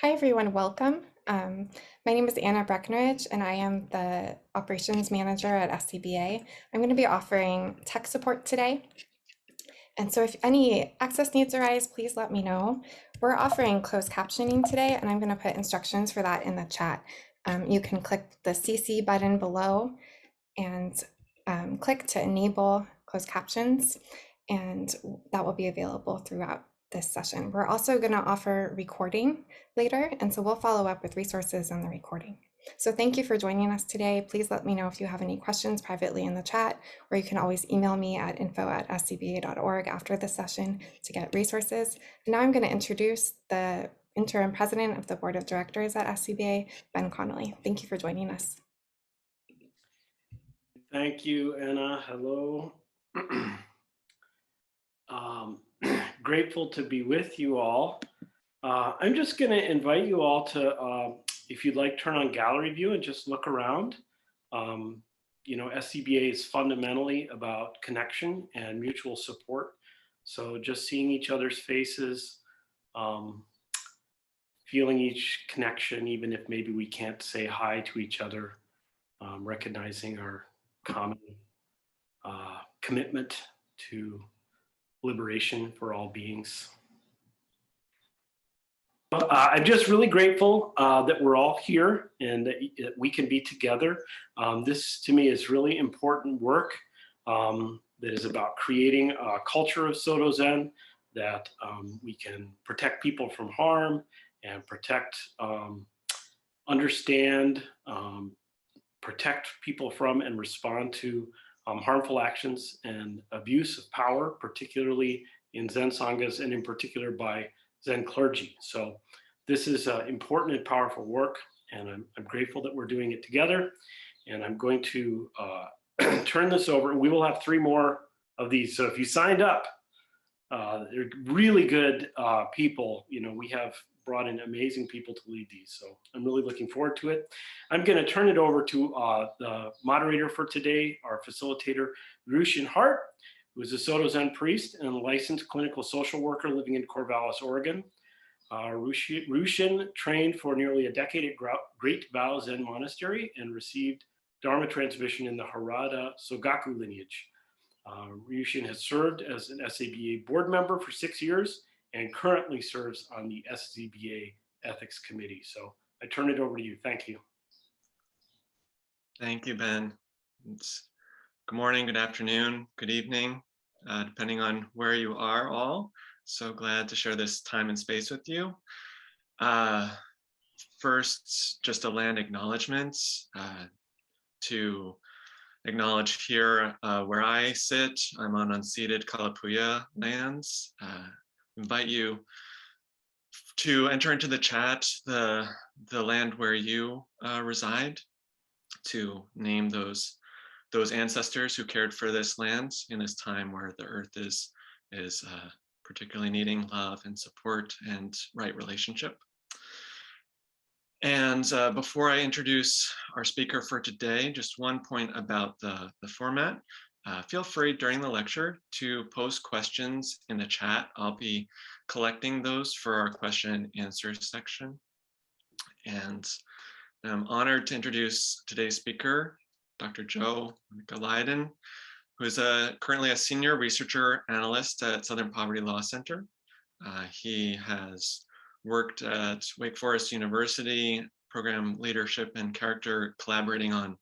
Hi, everyone. Welcome. My name is Anna Breckenridge, and I am the Operations Manager at SCBA. I'm going to be offering tech support today. And so if any access needs arise, please let me know. We're offering closed captioning today, and I'm going to put instructions for that in the chat. You can click the CC button below and click to enable closed captions, and that will be available throughout this session. We're also going to offer recording later, and so we'll follow up with resources on the recording. So thank you for joining us today. Please let me know if you have any questions privately in the chat, or you can always email me at info@scba.org after the session to get resources. And now I'm going to introduce the interim president of the board of directors at SCBA, Ben Connolly. Thank you for joining us. Thank you, Anna. Hello. Grateful to be with you all. I'm just going to invite you all to, if you'd like, turn on gallery view and just look around. SCBA is fundamentally about connection and mutual support. So just seeing each other's faces, feeling each connection, even if maybe we can't say hi to each other, recognizing our common commitment to liberation for all beings. I'm just really grateful that we're all here and that we can be together. This to me is really important work that is about creating a culture of Soto Zen that we can protect people from harm and protect, understand, protect people from and respond to harmful actions and abuse of power, particularly in Zen Sanghas and in particular by Zen clergy. So this is important and powerful work, and I'm grateful that we're doing it together. And I'm going to turn this over. We will have 3 more of these. So if you signed up, they're really good people. We have brought in amazing people to lead these. So I'm really looking forward to it. I'm going to turn it over to the moderator for today, our facilitator, Ryushin Hart, who is a Soto Zen priest and a licensed clinical social worker living in Corvallis, Oregon. Ryushin trained for nearly a decade at Great Vow Zen Monastery and received Dharma transmission in the Harada Sogaku lineage. Ryushin has served as an SABA board member for 6 years and currently serves on the SCBA Ethics Committee. So I turn it over to you. Thank you. Thank you, Ben. Good morning, good afternoon, good evening, depending on where you are all. So glad to share this time and space with you. First, just a land acknowledgement to acknowledge here where I sit. I'm on unceded Kalapuya lands. Invite you to enter into the chat the land where you reside, to name those ancestors who cared for this land in this time where the earth is particularly needing love and support and right relationship. And before I introduce our speaker for today, just one point about the format. Feel free during the lecture to post questions in the chat. I'll be collecting those for our question and answer section. And I'm honored to introduce today's speaker, Dr. Joe Wiinikka-Lydon, who is currently a senior researcher analyst at Southern Poverty Law Center. He has worked at Wake Forest University, program leadership and character, collaborating on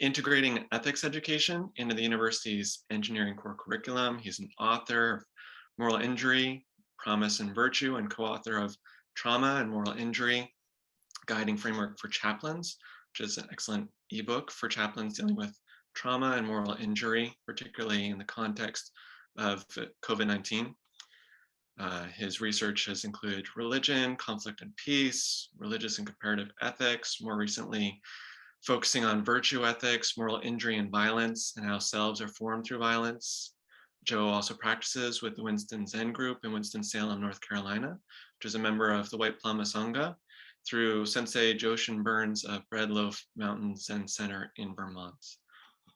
integrating ethics education into the university's engineering core curriculum. He's an author of Moral Injury, Promise and Virtue, and co-author of Trauma and Moral Injury, Guiding Framework for Chaplains, which is an excellent ebook for chaplains dealing with trauma and moral injury, particularly in the context of COVID-19. His research has included religion, conflict and peace, religious and comparative ethics, more recently focusing on virtue ethics, moral injury and violence, and how selves are formed through violence. Joe also practices with the Winston Zen Group in Winston-Salem, North Carolina, which is a member of the White Plum Sangha, through Sensei Joshin Burns of Bread Loaf Mountain Zen Center in Vermont.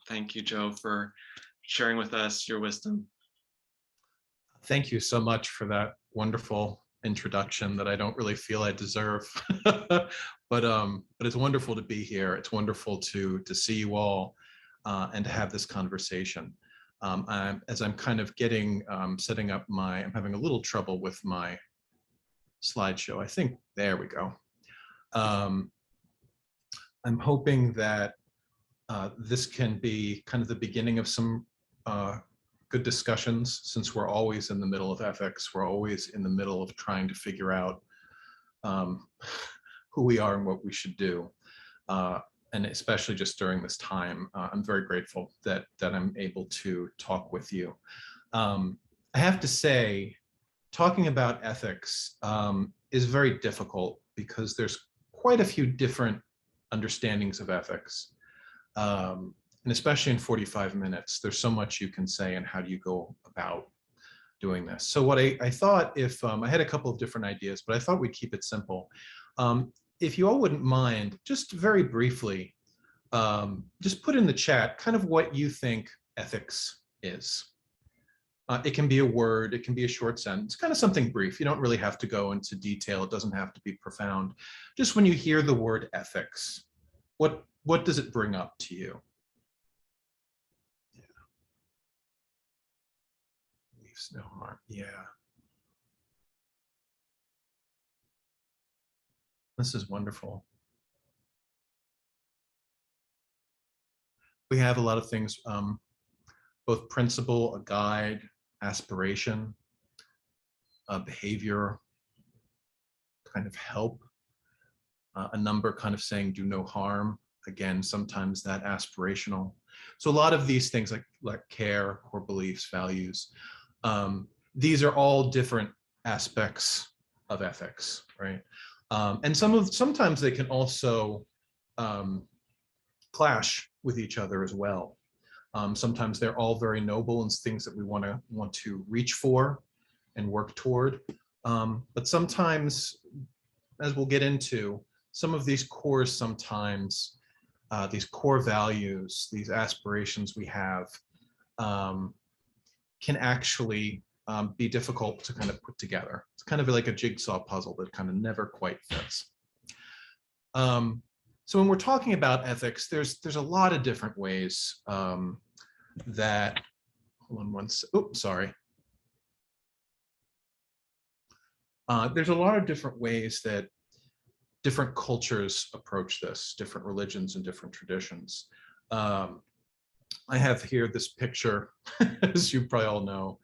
Thank you, Joe, for sharing with us your wisdom. Thank you so much for that wonderful introduction that I don't really feel I deserve. But it's wonderful to be here. It's wonderful to see you all and to have this conversation. As I'm kind of getting setting up I'm having a little trouble with my slideshow. I think there we go. I'm hoping that this can be kind of the beginning of some good discussions, since we're always in the middle of ethics. We're always in the middle of trying to figure out who we are and what we should do. And especially just during this time, I'm very grateful that I'm able to talk with you. I have to say, talking about ethics is very difficult because there's quite a few different understandings of ethics. And especially in 45 minutes, there's so much you can say, and how do you go about doing this? So what I thought, if I had a couple of different ideas, but I thought we'd keep it simple. If you all wouldn't mind, just very briefly, just put in the chat kind of what you think ethics is. It can be a word, it can be a short sentence, kind of something brief. You don't really have to go into detail. It doesn't have to be profound. Just when you hear the word ethics, what does it bring up to you? No harm. Yeah. This is wonderful. We have a lot of things, both principle, a guide, aspiration, behavior, kind of help, a number kind of saying do no harm. Again, sometimes that aspirational. So a lot of these things like care, core beliefs, values, these are all different aspects of ethics, right? And sometimes they can also clash with each other as well. Sometimes they're all very noble and things that we want to reach for and work toward. But sometimes, as we'll get into, some of these cores sometimes, these core values, these aspirations we have, can actually be difficult to kind of put together. It's kind of like a jigsaw puzzle that kind of never quite fits. So when we're talking about ethics, there's a lot of different ways that, hold on one second, oops, sorry. There's a lot of different ways that different cultures approach this, different religions and different traditions. I have here this picture, as you probably all know,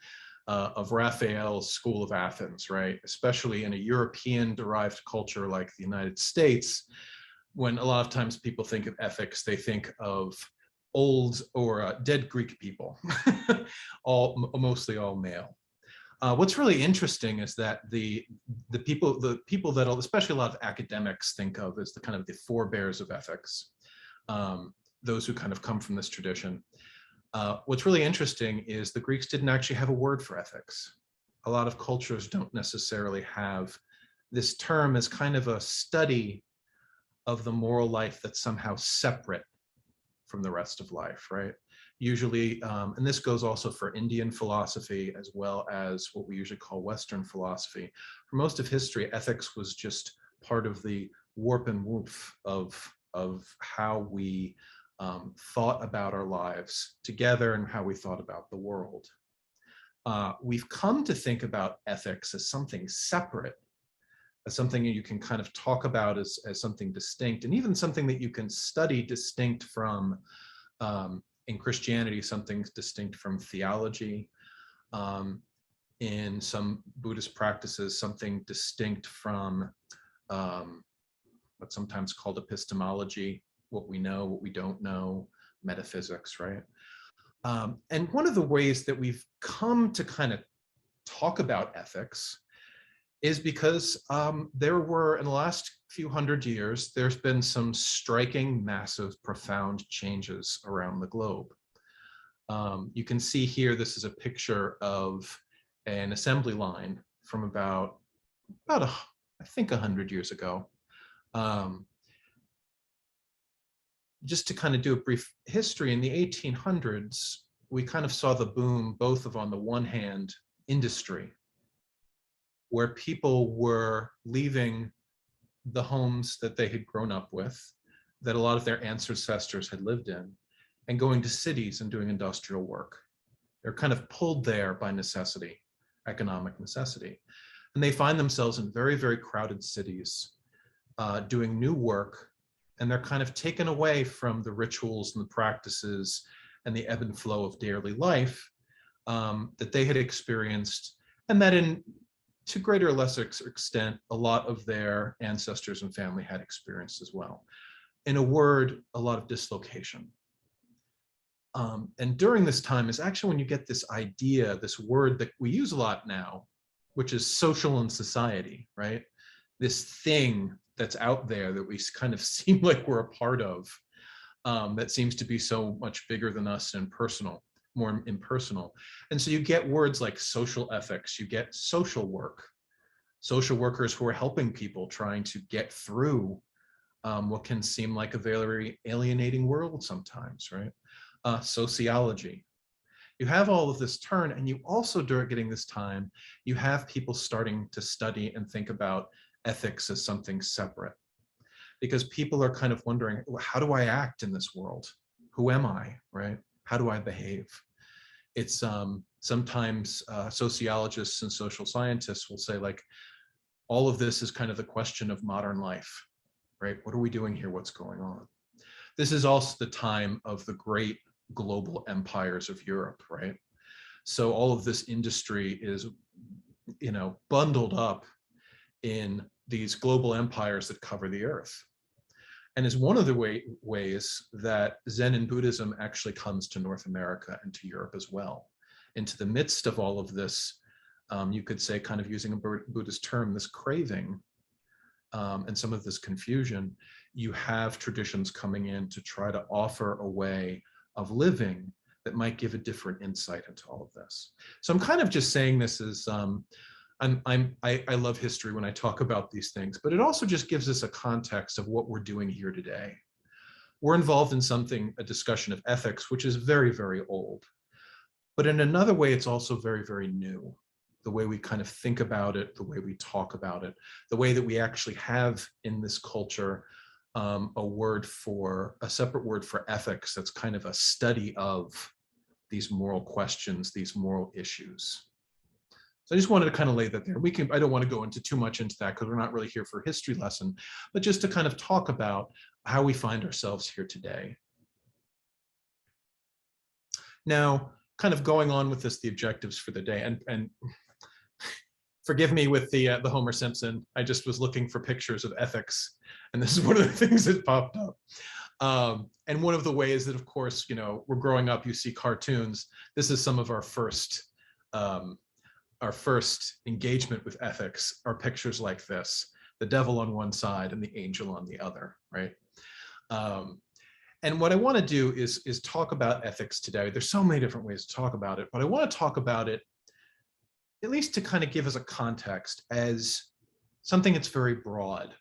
of Raphael's School of Athens, right? Especially in a European-derived culture like the United States, when a lot of times people think of ethics, they think of old or dead Greek people, mostly all male. What's really interesting is that the people that especially a lot of academics think of as the kind of the forebears of ethics, those who kind of come from this tradition. What's really interesting is the Greeks didn't actually have a word for ethics. A lot of cultures don't necessarily have this term as kind of a study of the moral life that's somehow separate from the rest of life, right? Usually, and this goes also for Indian philosophy as well as what we usually call Western philosophy. For most of history, ethics was just part of the warp and woof of how we thought about our lives together and how we thought about the world. We've come to think about ethics as something separate, as something you can kind of talk about as something distinct, and even something that you can study distinct from, in Christianity, something distinct from theology. In some Buddhist practices, something distinct from what's sometimes called epistemology, what we know, what we don't know, metaphysics, right? And one of the ways that we've come to kind of talk about ethics is because there were, in the last few hundred years, there's been some striking, massive, profound changes around the globe. You can see here, this is a picture of an assembly line from about I think 100 years ago. Just to kind of do a brief history, in the 1800s, we kind of saw the boom both of, on the one hand, industry, where people were leaving the homes that they had grown up with, that a lot of their ancestors had lived in, and going to cities and doing industrial work. They're kind of pulled there by necessity, economic necessity. And they find themselves in very, very crowded cities, doing new work, and they're kind of taken away from the rituals and the practices and the ebb and flow of daily life that they had experienced, and that to greater or lesser extent, a lot of their ancestors and family had experienced as well. In a word, a lot of dislocation. And during this time is actually when you get this idea, this word that we use a lot now, which is social and society, right? This thing that's out there that we kind of seem like we're a part of, that seems to be so much bigger than us and personal, more impersonal. And so you get words like social ethics, you get social work, social workers who are helping people trying to get through what can seem like a very alienating world sometimes, right? Sociology. You have all of this turn, and you also, during this time, you have people starting to study and think about ethics as something separate, because people are kind of wondering, well, how do I act in this world? Who am I, right? How do I behave? It's sometimes sociologists and social scientists will say, like, all of this is kind of the question of modern life, right? What are we doing here? What's going on? This is also the time of the great global empires of Europe, right? So all of this industry is, bundled up in these global empires that cover the earth. And is one of the ways that Zen and Buddhism actually comes to North America and to Europe as well. Into the midst of all of this, you could say, kind of using a Buddhist term, this craving and some of this confusion, you have traditions coming in to try to offer a way of living that might give a different insight into all of this. So I'm kind of just saying this as, I love history when I talk about these things, but it also just gives us a context of what we're doing here today. We're involved in a discussion of ethics, which is very, very old. But in another way, it's also very, very new. The way we kind of think about it, the way we talk about it, the way that we actually have in this culture a separate word for ethics that's kind of a study of these moral questions, these moral issues. So I just wanted to kind of lay that there. I don't want to go into too much into that because we're not really here for a history lesson, but just to kind of talk about how we find ourselves here today. Now, kind of going on with this, the objectives for the day, and forgive me with the Homer Simpson. I just was looking for pictures of ethics, and this is one of the things that popped up. And one of the ways that, of course, we're growing up, you see cartoons. This is some of our first engagement with ethics are pictures like this: the devil on one side and the angel on the other, right? And what I want to do is talk about ethics today. There's so many different ways to talk about it, but I want to talk about it at least to kind of give us a context as something that's very broad,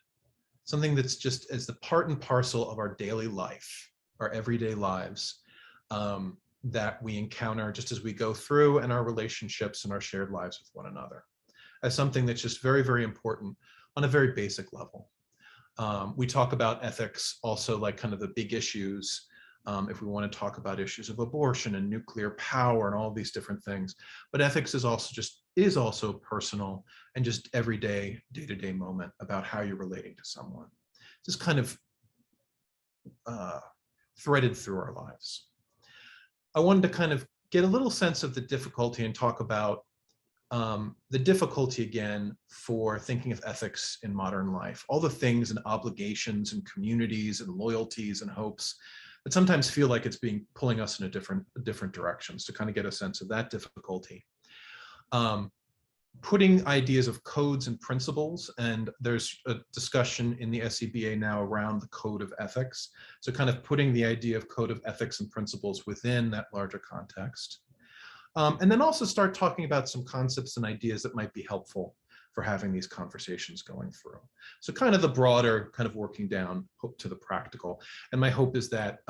something that's just as the part and parcel of our daily life, our everyday lives, that we encounter just as we go through, and our relationships and our shared lives with one another, as something that's just very, very important on a very basic level. We talk about ethics also like kind of the big issues, if we want to talk about issues of abortion and nuclear power and all these different things. But ethics is also personal and just everyday, day-to-day moment about how you're relating to someone. Just kind of threaded through our lives. I wanted to kind of get a little sense of the difficulty and talk about the difficulty again for thinking of ethics in modern life, all the things and obligations and communities and loyalties and hopes that sometimes feel like it's pulling us in different directions, to kind of get a sense of that difficulty. Putting ideas of codes and principles, and there's a discussion in the SCBA now around the code of ethics. So kind of putting the idea of code of ethics and principles within that larger context. And then also start talking about some concepts and ideas that might be helpful for having these conversations going through. So kind of the broader, kind of working down to the practical. And my hope is that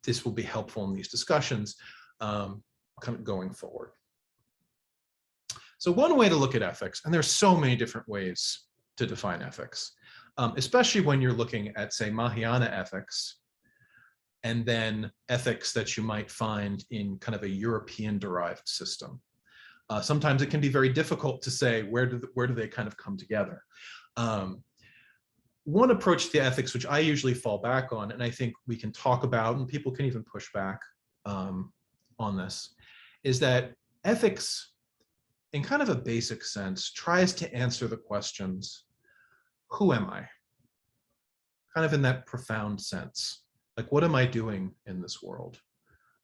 this will be helpful in these discussions kind of going forward. So one way to look at ethics, and there's so many different ways to define ethics, especially when you're looking at, say, Mahayana ethics, and then ethics that you might find in kind of a European-derived system. Sometimes it can be very difficult to say where do they kind of come together. One approach to ethics, which I usually fall back on, and I think we can talk about, and people can even push back on this, is that ethics, in kind of a basic sense, tries to answer the questions, who am I? Kind of in that profound sense. Like, what am I doing in this world?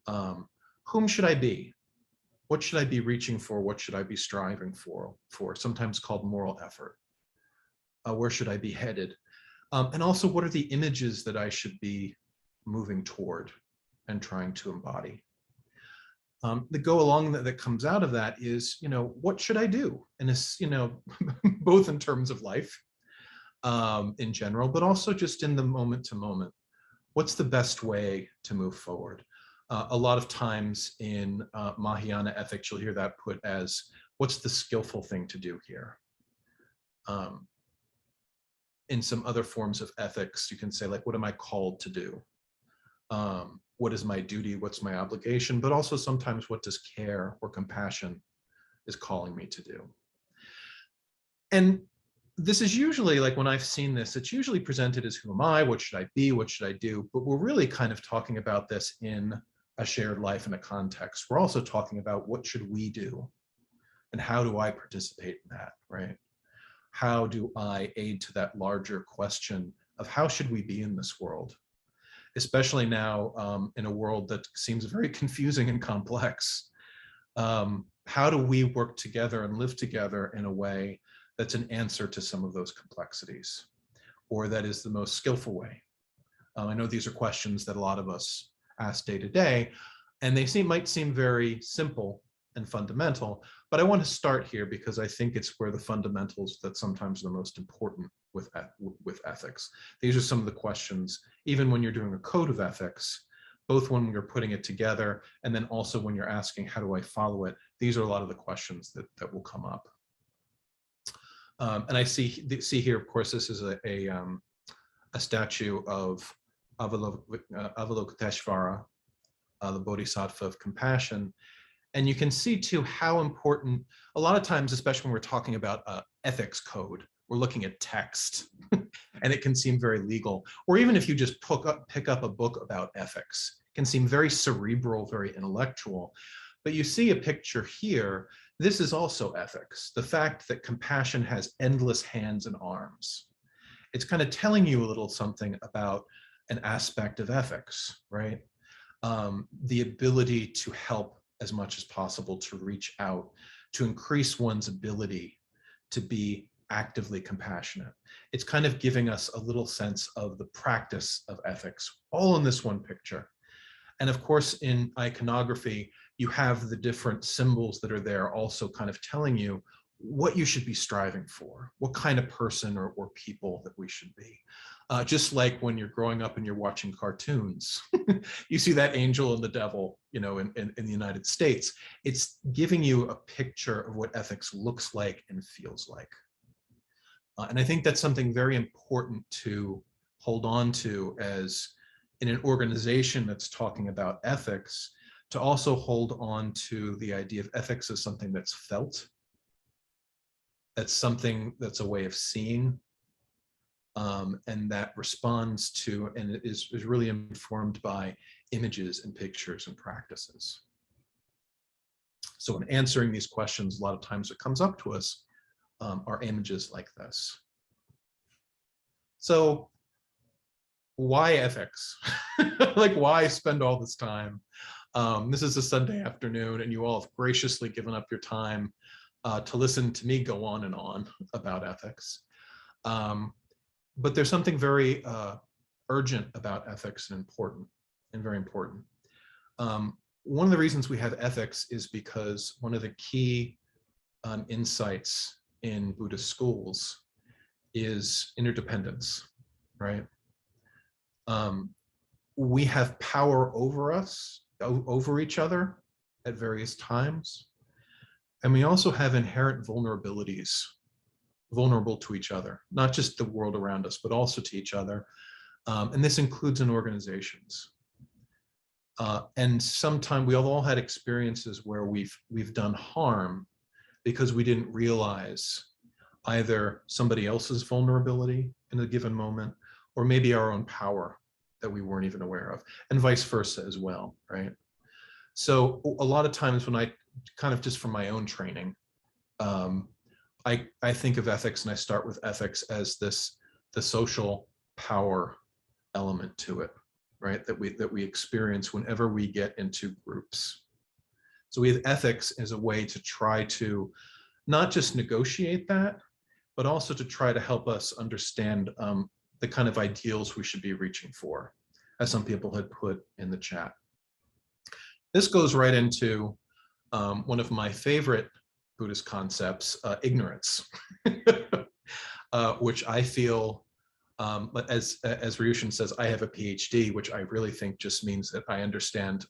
Whom should I be? What should I be reaching for? What should I be striving for? Sometimes called moral effort. Where should I be headed? And also, what are the images that I should be moving toward and trying to embody? The go along that comes out of that is, what should I do? And this, both in terms of life in general, but also just in the moment to moment. What's the best way to move forward? A lot of times in Mahayana ethics, you'll hear that put as, what's the skillful thing to do here? In some other forms of ethics, you can say, like, what am I called to do? What is my duty? What's my obligation? But also sometimes, what does care or compassion is calling me to do? And this is usually, like, when I've seen this, it's usually presented as, who am I? What should I be? What should I do? But we're really kind of talking about this in a shared life in a context. We're also talking about, what should we do? And how do I participate in that, right? How do I aid to that larger question of how should we be in this world? Especially now in a world that seems very confusing and complex. How do we work together and live together in a way that's an answer to some of those complexities, or that is the most skillful way? I know these are questions that a lot of us ask day to day, and they might seem very simple and fundamental, but I want to start here because I think it's where the fundamentals that sometimes are the most important with ethics. These are some of the questions, even when you're doing a code of ethics, both when you're putting it together and then also when you're asking, how do I follow it? These are a lot of the questions that will come up. And I see here, of course, this is a statue of Avalokiteshvara, the Bodhisattva of compassion. And you can see too how important, a lot of times, especially when we're talking about ethics code, we're looking at text and it can seem very legal. Or even if you just pick up a book about ethics, it can seem very cerebral, very intellectual. But you see a picture here, this is also ethics. The fact that compassion has endless hands and arms. It's kind of telling you a little something about an aspect of ethics, right? The ability to help as much as possible, to reach out, to increase one's ability to be actively compassionate. It's kind of giving us a little sense of the practice of ethics, all in this one picture. And of course, in iconography, you have the different symbols that are there also kind of telling you what you should be striving for, what kind of person or people that we should be. Just like when you're growing up and you're watching cartoons, you see that angel and the devil, in the United States. It's giving you a picture of what ethics looks like and feels like. And I think that's something very important to hold on to as in an organization that's talking about ethics, to also hold on to the idea of ethics as something that's felt. That's something that's a way of seeing, and that responds to and is really informed by images and pictures and practices. So in answering these questions, a lot of times what comes up to us are images like this. So why ethics? Like, why spend all this time? This is a Sunday afternoon and you all have graciously given up your time to listen to me go on and on about ethics. But there's something very urgent about ethics and important, and very important. One of the reasons we have ethics is because one of the key insights in Buddhist schools is interdependence, right? We have power over us, over each other at various times. And we also have inherent vulnerabilities, vulnerable to each other, not just the world around us, but also to each other. And this includes in organizations. And sometimes we all had experiences where we've done harm because we didn't realize either somebody else's vulnerability in a given moment, or maybe our own power that we weren't even aware of, and vice versa as well, right? So a lot of times when I kind of just from my own training, I think of ethics, and I start with ethics as the social power element to it, right? That we experience whenever we get into groups. So we have ethics as a way to try to not just negotiate that, but also to try to help us understand the kind of ideals we should be reaching for, as some people had put in the chat. This goes right into one of my favorite Buddhist concepts, ignorance, which I feel, as Ryushin says, I have a PhD, which I really think just means that I understand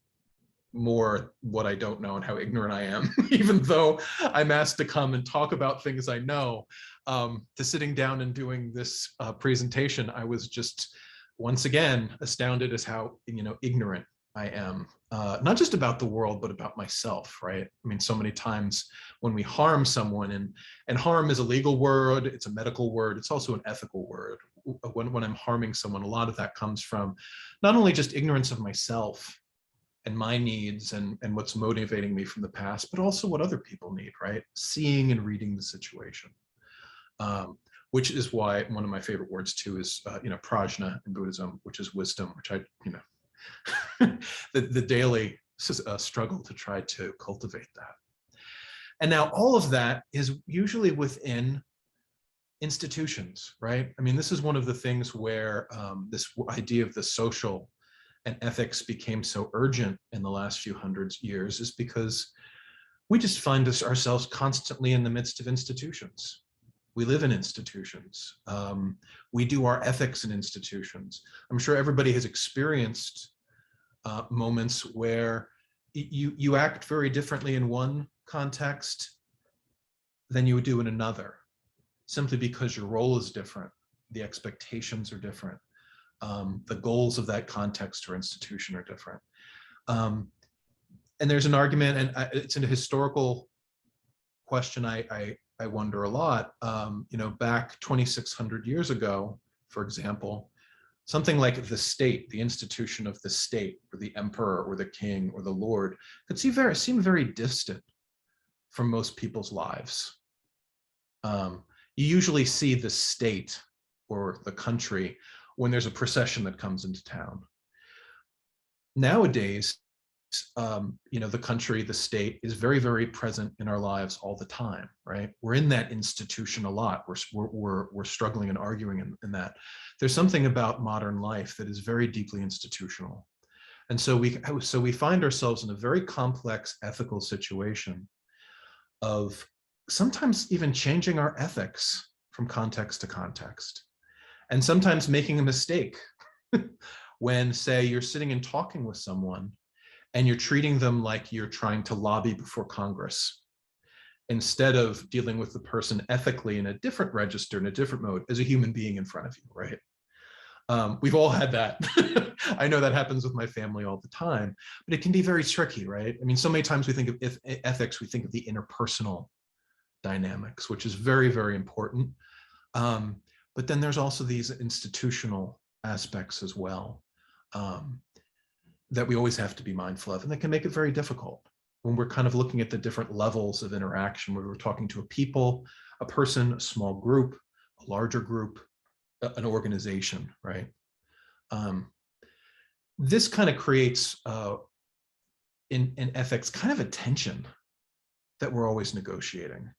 more what I don't know and how ignorant I am, even though I'm asked to come and talk about things I know. To sitting down and doing this presentation, I was just once again astounded as how ignorant I am, not just about the world, but about myself, right? I mean, so many times when we harm someone, and harm is a legal word, it's a medical word, it's also an ethical word. When I'm harming someone, a lot of that comes from not only just ignorance of myself and my needs and what's motivating me from the past, but also what other people need, right? Seeing and reading the situation. Which is why one of my favorite words too is, prajna in Buddhism, which is wisdom, which the daily struggle to try to cultivate that. And now all of that is usually within institutions, right? I mean, this is one of the things where this idea of the social and ethics became so urgent in the last few hundred years, is because we just find ourselves constantly in the midst of institutions. We live in institutions. We do our ethics in institutions. I'm sure everybody has experienced moments where you act very differently in one context than you would do in another, simply because your role is different, the expectations are different, the goals of that context or institution are different. And there's an argument, and it's a historical question I wonder a lot. Back 2,600 years ago, for example, something like the state, the institution of the state, or the emperor, or the king, or the lord, could seem very distant from most people's lives. You usually see the state or the country when there's a procession that comes into town. Nowadays, the country, the state is very, very present in our lives all the time, right? We're in that institution a lot. We're struggling and arguing in that. There's something about modern life that is very deeply institutional. And so we find ourselves in a very complex ethical situation of sometimes even changing our ethics from context to context, and sometimes making a mistake when, say, you're sitting and talking with someone and you're treating them like you're trying to lobby before Congress, instead of dealing with the person ethically in a different register, in a different mode, as a human being in front of you, right? We've all had that. I know that happens with my family all the time, but it can be very tricky, right? I mean, so many times we think of ethics, we think of the interpersonal dynamics, which is very, very important. But then there's also these institutional aspects as well, that we always have to be mindful of, and that can make it very difficult when we're kind of looking at the different levels of interaction, where we're talking to a person, a small group, a larger group, an organization, right? This kind of creates in ethics kind of a tension that we're always negotiating.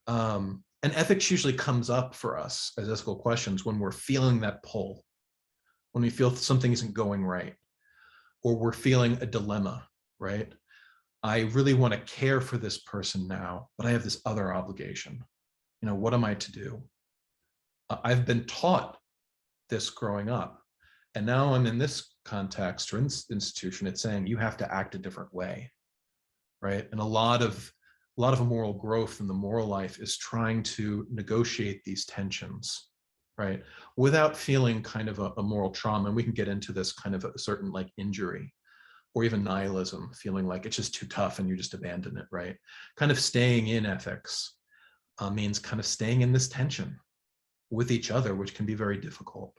And ethics usually comes up for us as ethical questions when we're feeling that pull, when we feel something isn't going right, or we're feeling a dilemma, right? I really want to care for this person now, but I have this other obligation. What am I to do? I've been taught this growing up, and now I'm in this context or institution. It's saying you have to act a different way, right? And a lot of a lot of moral growth in the moral life is trying to negotiate these tensions, right? Without feeling kind of a moral trauma. And we can get into this kind of a certain like injury or even nihilism, feeling like it's just too tough and you just abandon it, right? Kind of staying in ethics means kind of staying in this tension with each other, which can be very difficult.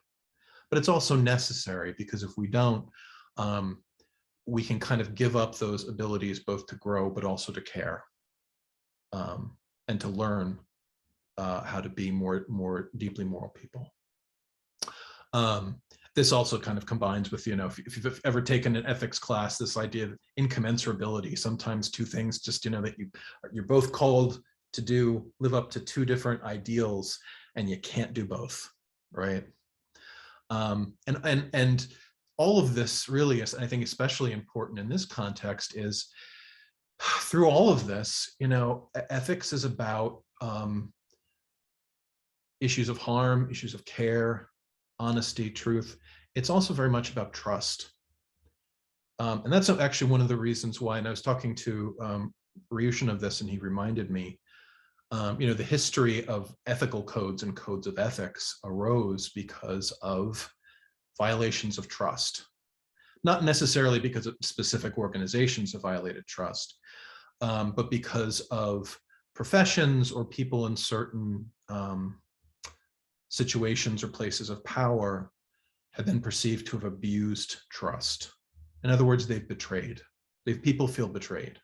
But it's also necessary, because if we don't, we can kind of give up those abilities both to grow, but also to care, and to learn how to be more deeply moral people. This also kind of combines with, if you've ever taken an ethics class, this idea of incommensurability. Sometimes two things just, that you're both called to live up to two different ideals, and you can't do both, right? And all of this really is, I think, especially important in this context, is through all of this, ethics is about issues of harm, issues of care, honesty, truth. It's also very much about trust. And that's actually one of the reasons why, and I was talking to Ryushin of this, and he reminded me, the history of ethical codes and codes of ethics arose because of violations of trust. Not necessarily because of specific organizations have violated trust, but because of professions or people in certain situations or places of power have been perceived to have abused trust. In other words, they've betrayed. People feel betrayed.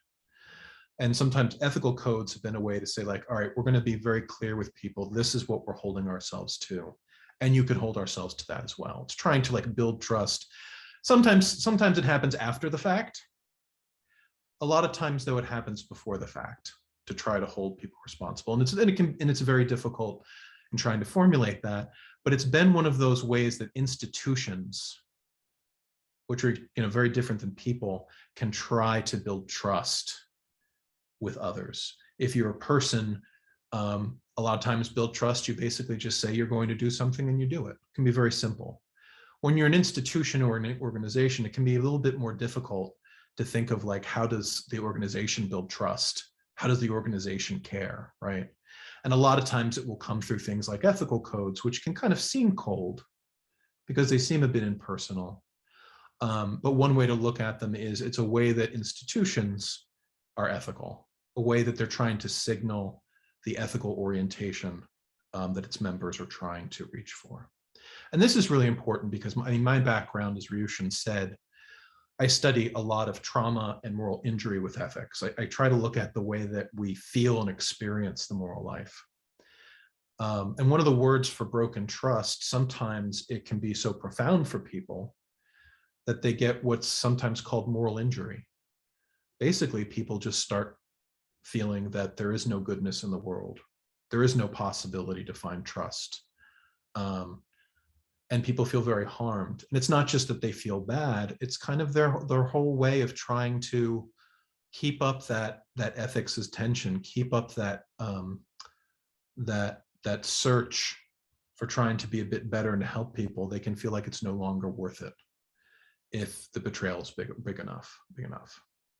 And sometimes ethical codes have been a way to say, like, all right, we're going to be very clear with people. This is what we're holding ourselves to. And you can hold ourselves to that as well. It's trying to like build trust. Sometimes it happens after the fact. A lot of times, though, it happens before the fact to try to hold people responsible. And it's very difficult in trying to formulate that. But it's been one of those ways that institutions, which are very different than people, can try to build trust with others. If you're a person, a lot of times build trust, you basically just say you're going to do something and you do it. It can be very simple. When you're an institution or an organization, it can be a little bit more difficult to think of, like, how does the organization build trust? How does the organization care, right? And a lot of times it will come through things like ethical codes, which can kind of seem cold because they seem a bit impersonal. But one way to look at them is it's a way that institutions are ethical, a way that they're trying to signal the ethical orientation that its members are trying to reach for. And this is really important because my background, as Ryushin said, I study a lot of trauma and moral injury with ethics. I try to look at the way that we feel and experience the moral life. And one of the words for broken trust, sometimes it can be so profound for people that they get what's sometimes called moral injury. Basically, people just start feeling that there is no goodness in the world. There is no possibility to find trust. And people feel very harmed. And it's not just that they feel bad, it's kind of their whole way of trying to keep up that ethics' tension, keep up that search for trying to be a bit better and to help people. They can feel like it's no longer worth it if the betrayal is big enough,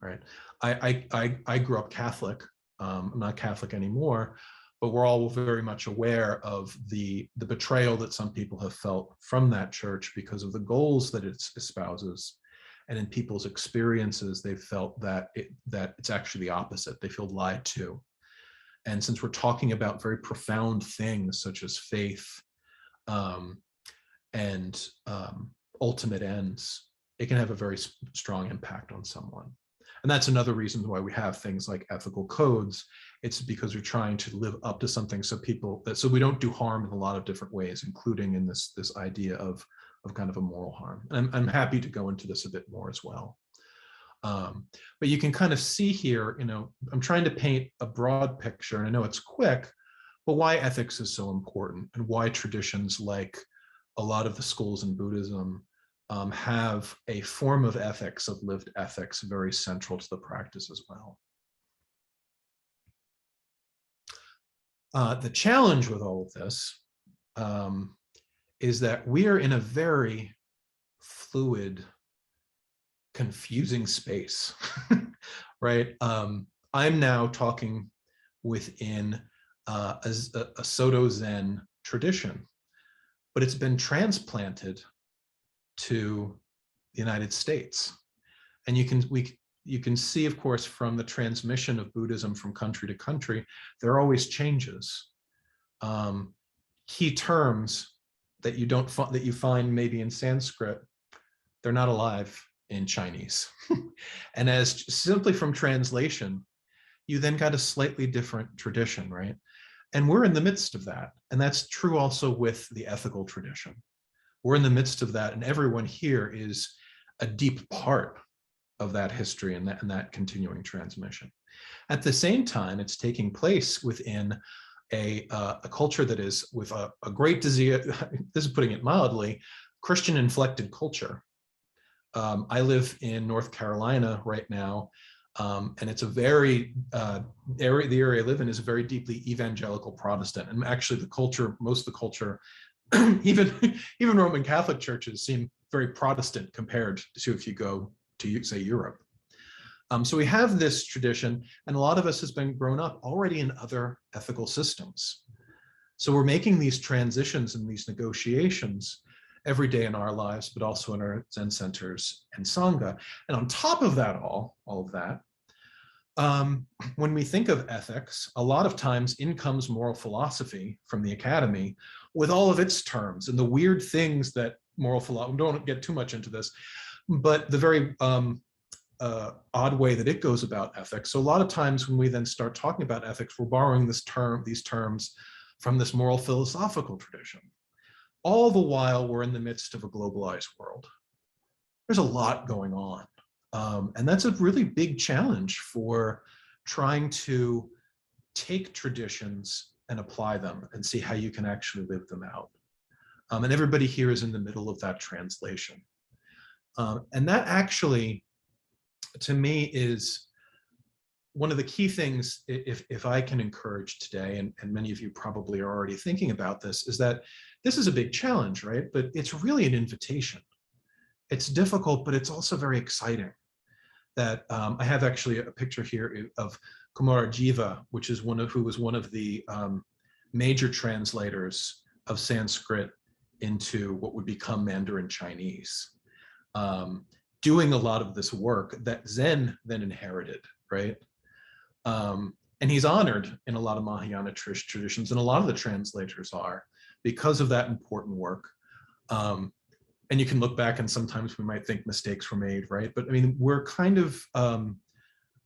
right? I grew up Catholic. I'm not Catholic anymore, but we're all very much aware of the betrayal that some people have felt from that church because of the goals that it espouses. And in people's experiences, they've felt that it's actually the opposite. They feel lied to. And since we're talking about very profound things such as faith and ultimate ends, it can have a very strong impact on someone. And that's another reason why we have things like ethical codes. It's because we're trying to live up to something so we don't do harm in a lot of different ways, including in this idea of kind of a moral harm. And I'm happy to go into this a bit more as well. But you can kind of see here, I'm trying to paint a broad picture, and I know it's quick, but why ethics is so important and why traditions like a lot of the schools in Buddhism have a form of ethics, of lived ethics, very central to the practice as well. The challenge with all of this is that we are in a very fluid, confusing space, right? I'm now talking within a Soto Zen tradition, but it's been transplanted to the United States. And you can see, of course, from the transmission of Buddhism from country to country, there are always changes. Key terms that you find maybe in Sanskrit, they're not alive in Chinese. And as simply from translation, you then got a slightly different tradition, right? And we're in the midst of that. And that's true also with the ethical tradition. We're in the midst of that, and everyone here is a deep part of that history and that continuing transmission. At the same time, it's taking place within a culture that is with a great disease, this is putting it mildly, Christian-inflected culture. I live in North Carolina right now, and it's a very, the area I live in is a very deeply evangelical Protestant. And actually the culture, most of the culture, even Roman Catholic churches seem very Protestant compared to if you go to, say, Europe. So we have this tradition, and a lot of us has been grown up already in other ethical systems. So we're making these transitions and these negotiations every day in our lives, but also in our Zen centers and Sangha. And on top of that, all of that, when we think of ethics, a lot of times in comes moral philosophy from the academy with all of its terms and the weird things that moral philosophy, don't get too much into this, but the very odd way that it goes about ethics. So a lot of times when we then start talking about ethics, we're borrowing these terms from this moral philosophical tradition. All the while we're in the midst of a globalized world. There's a lot going on. And that's a really big challenge for trying to take traditions and apply them and see how you can actually live them out. And everybody here is in the middle of that translation. And that actually, to me, is one of the key things, if I can encourage today, and many of you probably are already thinking about this, is that this is a big challenge, right? But it's really an invitation. It's difficult, but it's also very exciting. That I have actually a picture here of Kumarajiva, who was one of the major translators of Sanskrit into what would become Mandarin Chinese, doing a lot of this work that Zen then inherited, right? And he's honored in a lot of Mahayana traditions, and a lot of the translators are, because of that important work. And you can look back and sometimes we might think mistakes were made, right? But I mean, we're kind of,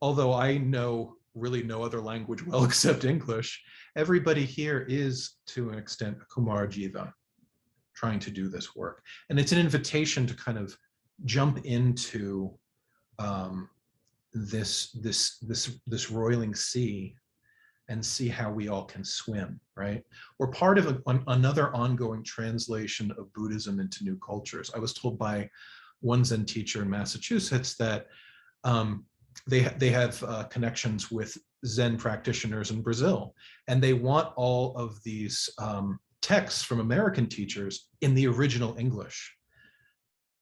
although I know really no other language well except English, everybody here is to an extent a Kumarajiva trying to do this work. And it's an invitation to kind of jump into this roiling sea and see how we all can swim, right? We're part of another ongoing translation of Buddhism into new cultures. I was told by one Zen teacher in Massachusetts that they have connections with Zen practitioners in Brazil, and they want all of these texts from American teachers in the original English.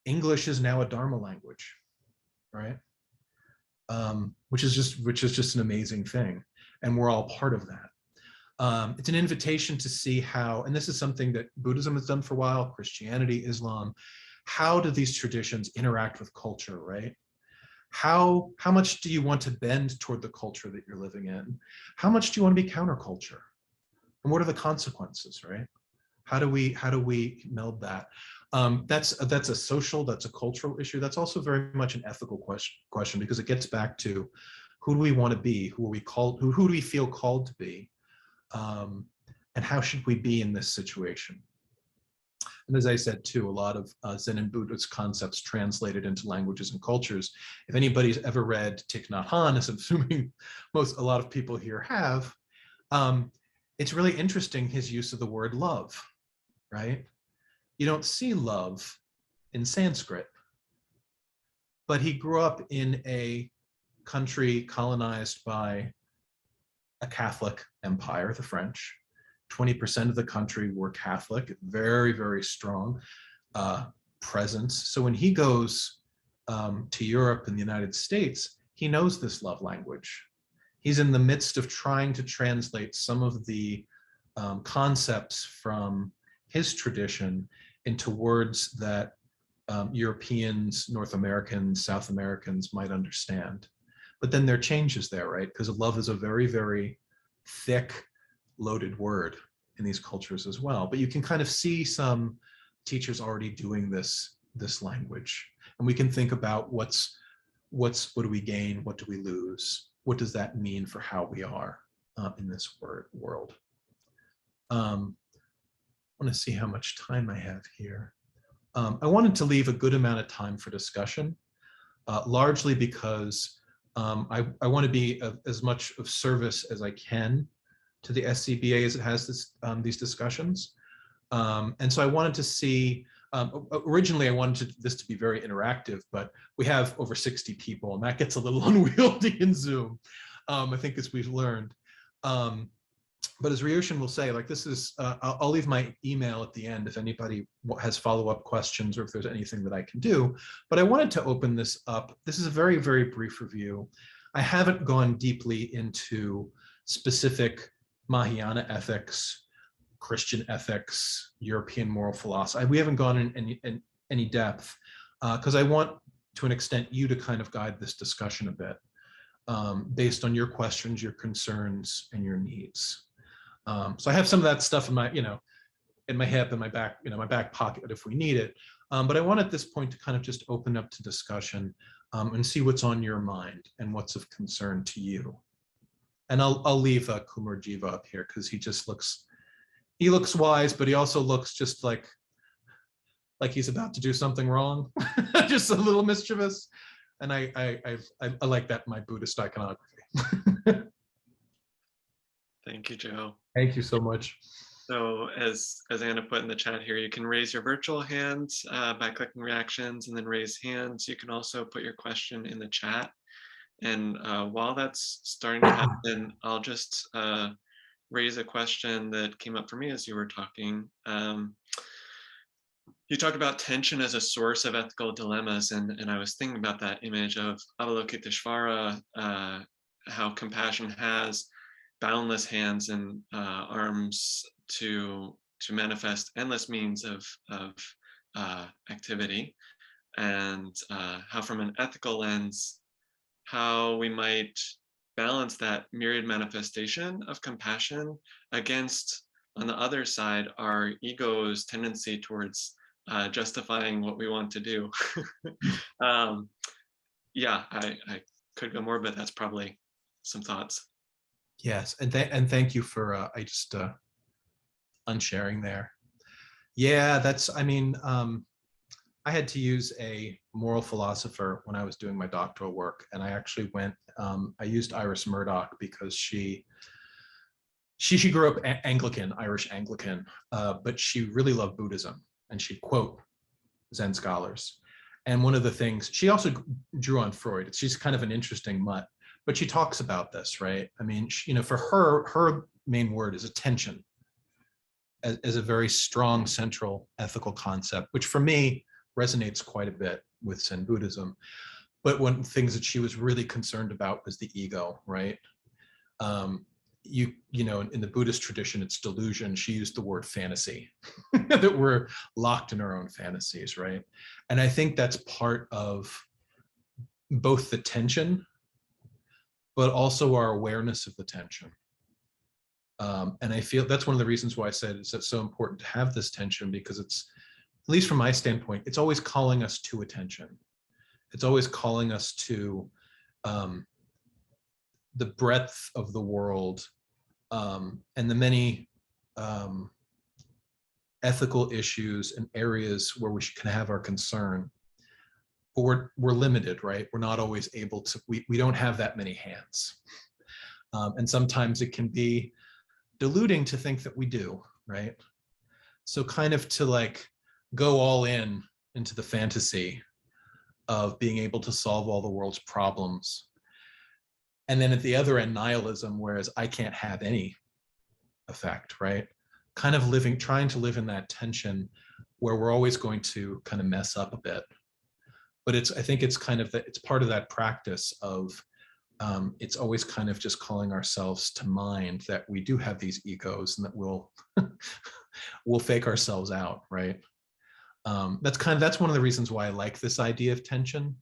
English is now a Dharma language, right? Which is just an amazing thing. And we're all part of that. It's an invitation to see how, and this is something that Buddhism has done for a while, Christianity, Islam, how do these traditions interact with culture, right? How much do you want to bend toward the culture that you're living in? How much do you want to be counterculture? And what are the consequences, right? How do we meld that? That's a social, that's a cultural issue. That's also very much an ethical question because it gets back to who do we want to be? Who are we called? Who do we feel called to be? And how should we be in this situation? And as I said too, a lot of Zen and Buddhist concepts translated into languages and cultures. If anybody's ever read Thich Nhat Hanh, as I'm assuming a lot of people here have, it's really interesting his use of the word love, right? You don't see love in Sanskrit, but he grew up in a country colonized by a Catholic empire, the French. 20% of the country were Catholic, very, very strong presence. So when he goes to Europe and the United States, he knows this love language. he's in the midst of trying to translate some of the concepts from his tradition into words that Europeans, North Americans, South Americans might understand. But then there are changes there, right? Because love is a very, very thick, loaded word in these cultures as well. But you can kind of see some teachers already doing this language. And we can think about what do we gain? What do we lose? What does that mean for how we are in this world? I want to see how much time I have here. I wanted to leave a good amount of time for discussion, largely because I want to be as much of service as I can to the SCBA as it has these discussions. And so I wanted to see, originally I wanted this to be very interactive, but we have over 60 people and that gets a little unwieldy in Zoom, I think, as we've learned. But as Ryushin will say, like, this is, I'll leave my email at the end if anybody has follow-up questions or if there's anything that I can do. But I wanted to open this up. This is a very, very brief review. I haven't gone deeply into specific Mahayana ethics, Christian ethics, European moral philosophy. We haven't gone in any depth because I want, to an extent, you to kind of guide this discussion a bit based on your questions, your concerns, and your needs. So I have some of that stuff in my, in my hip and my back, my back pocket if we need it. But I want at this point to kind of just open up to discussion and see what's on your mind and what's of concern to you. And I'll leave Kumar Jiva up here because he looks wise, but he also looks just like he's about to do something wrong, just a little mischievous. And I like that in my Buddhist iconography. Thank you, Joe. Thank you so much. So as Anna put in the chat here, you can raise your virtual hands by clicking reactions and then raise hands. You can also put your question in the chat. And while that's starting to happen, I'll just raise a question that came up for me as you were talking. You talked about tension as a source of ethical dilemmas, and I was thinking about that image of Avalokiteshvara, how compassion has boundless hands and arms to manifest endless means of activity, and how from an ethical lens, how we might balance that myriad manifestation of compassion against, on the other side, our ego's tendency towards justifying what we want to do. Yeah, I could go more, but that's probably some thoughts. Yes, and thank you for unsharing there. Yeah, that's, I mean, I had to use a moral philosopher when I was doing my doctoral work, and I actually went, I used Iris Murdoch because she grew up Anglican, Irish Anglican, but she really loved Buddhism, and she'd quote Zen scholars. And one of the things, she also drew on Freud. She's kind of an interesting mutt, but she talks about this, right? I mean, for her main word is attention as a very strong central ethical concept, which for me resonates quite a bit with Zen Buddhism. But one of the things that she was really concerned about was the ego, right? In the Buddhist tradition, it's delusion. She used the word fantasy, that we're locked in our own fantasies, right? And I think that's part of both the tension, but also our awareness of the tension. And I feel that's one of the reasons why I said it's so important to have this tension, because it's, at least from my standpoint, it's always calling us to attention. It's always calling us to the breadth of the world and the many ethical issues and areas where we can have our concern. But we're limited, right? We're not always able to, we don't have that many hands. And sometimes it can be deluding to think that we do, right? So kind of to like go all into the fantasy of being able to solve all the world's problems. And then at the other end, nihilism, whereas I can't have any effect, right? Kind of trying to live in that tension where we're always going to kind of mess up a bit. But I think it's kind of, it's part of that practice of it's always kind of just calling ourselves to mind that we do have these egos and that we'll we'll fake ourselves out, right? That's one of the reasons why I like this idea of tension.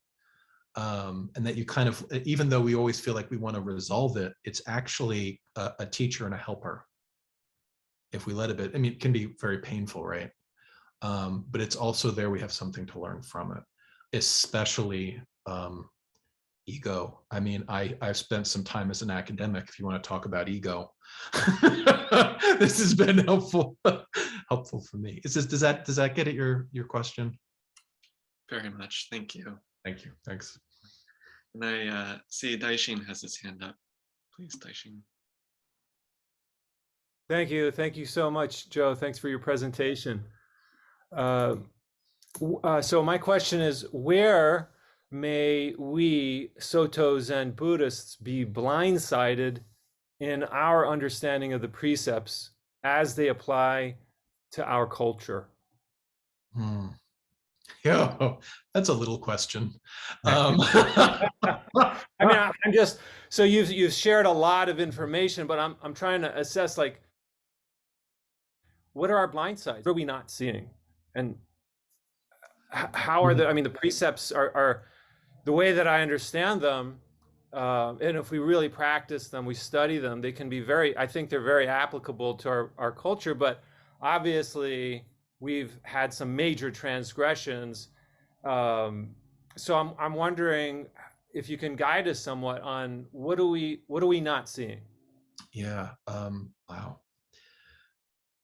And that you kind of, even though we always feel like we want to resolve it, it's actually a teacher and a helper. If we let it be, I mean, it can be very painful, right? But it's also there, we have something to learn from it, especially ego. I mean, I've spent some time as an academic, if you want to talk about ego. This has been helpful for me. Does that get at your question? Very much. Thank you. Thank you. Thanks. And I see Daishin has his hand up. Please, Daishin. Thank you. Thank you so much, Joe. Thanks for your presentation. So my question is, where may we Soto Zen Buddhists be blindsided in our understanding of the precepts as they apply to our culture? Yeah, that's a little question. I mean, I'm just, so you've shared a lot of information, but I'm trying to assess, like, what are our blind sides? What are we not seeing? And how are I mean, the precepts are the way that I understand them. And if we really practice them, we study them, they can be I think they're very applicable to our culture, but obviously we've had some major transgressions. So I'm wondering if you can guide us somewhat on what are we not seeing? Yeah. Wow.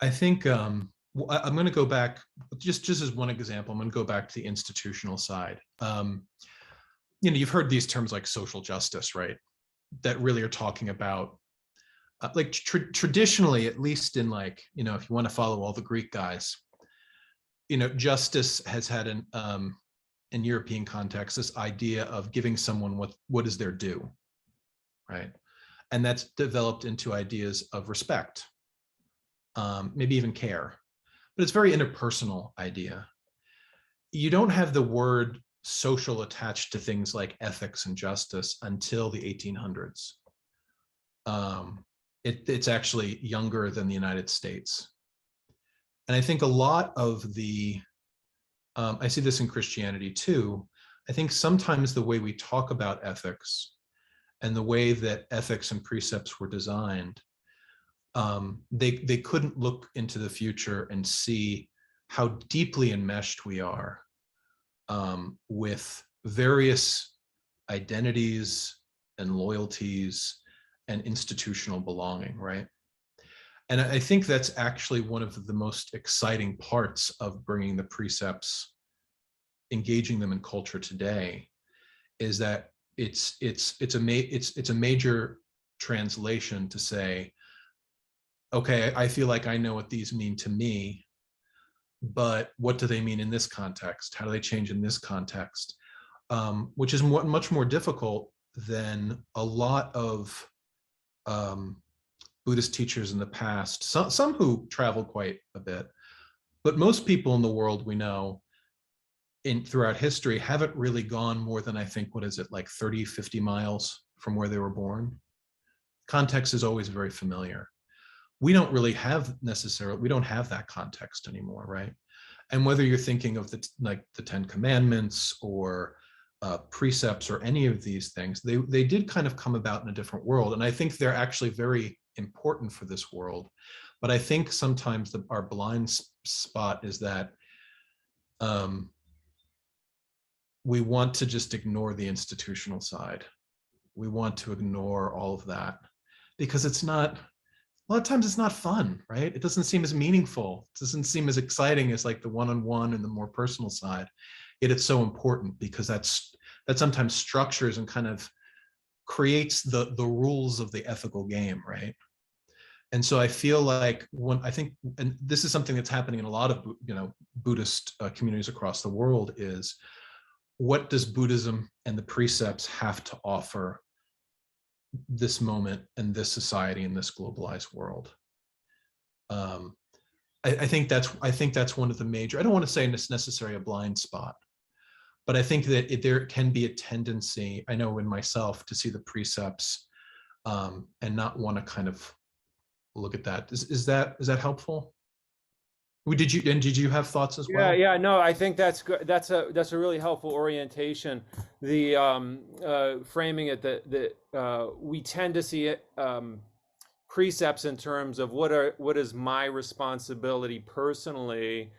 I think I'm going to go back just as one example. I'm going to go back to the institutional side. You've heard these terms like social justice, right? That really are talking about like traditionally, at least in if you want to follow all the Greek guys, justice has had in European context, this idea of giving someone what is their due, right? And that's developed into ideas of respect, maybe even care, but it's a very interpersonal idea. You don't have the word social attached to things like ethics and justice until the 1800s. It's actually younger than the United States. And I think a lot of I see this in Christianity too. I think sometimes the way we talk about ethics and the way that ethics and precepts were designed, they couldn't look into the future and see how deeply enmeshed we are with various identities and loyalties and institutional belonging, right? And I think that's actually one of the most exciting parts of bringing the precepts, engaging them in culture today, is that it's a major translation to say, okay, I feel like I know what these mean to me, but what do they mean in this context? How do they change in this context? Which is much more difficult than a lot of Buddhist teachers in the past, some who traveled quite a bit, but most people in the world we know throughout history haven't really gone more than, I think, 30, 50 miles from where they were born. Context is always very familiar. We don't really have we don't have that context anymore, right? And whether you're thinking of the 10 Commandments or precepts or any of these things, they did kind of come about in a different world. And I think they're actually very important for this world. But I think sometimes our blind spot is that we want to just ignore the institutional side. We want to ignore all of that because a lot of times it's not fun, right? It doesn't seem as meaningful. It doesn't seem as exciting as like the one-on-one and the more personal side. Yet it's so important because that sometimes structures and kind of creates the rules of the ethical game, right? And so I feel like and this is something that's happening in a lot of Buddhist communities across the world, is what does Buddhism and the precepts have to offer this moment and this society in this globalized world? I think that's one of the major, I don't want to say it's necessarily a blind spot, But I think that there can be a tendency, I know in myself, to see the precepts and not want to kind of look at that. Is that helpful? Did you have thoughts as well? Yeah, no, I think that's good. That's a really helpful orientation. The framing it that we tend to see it precepts in terms of what is my responsibility personally,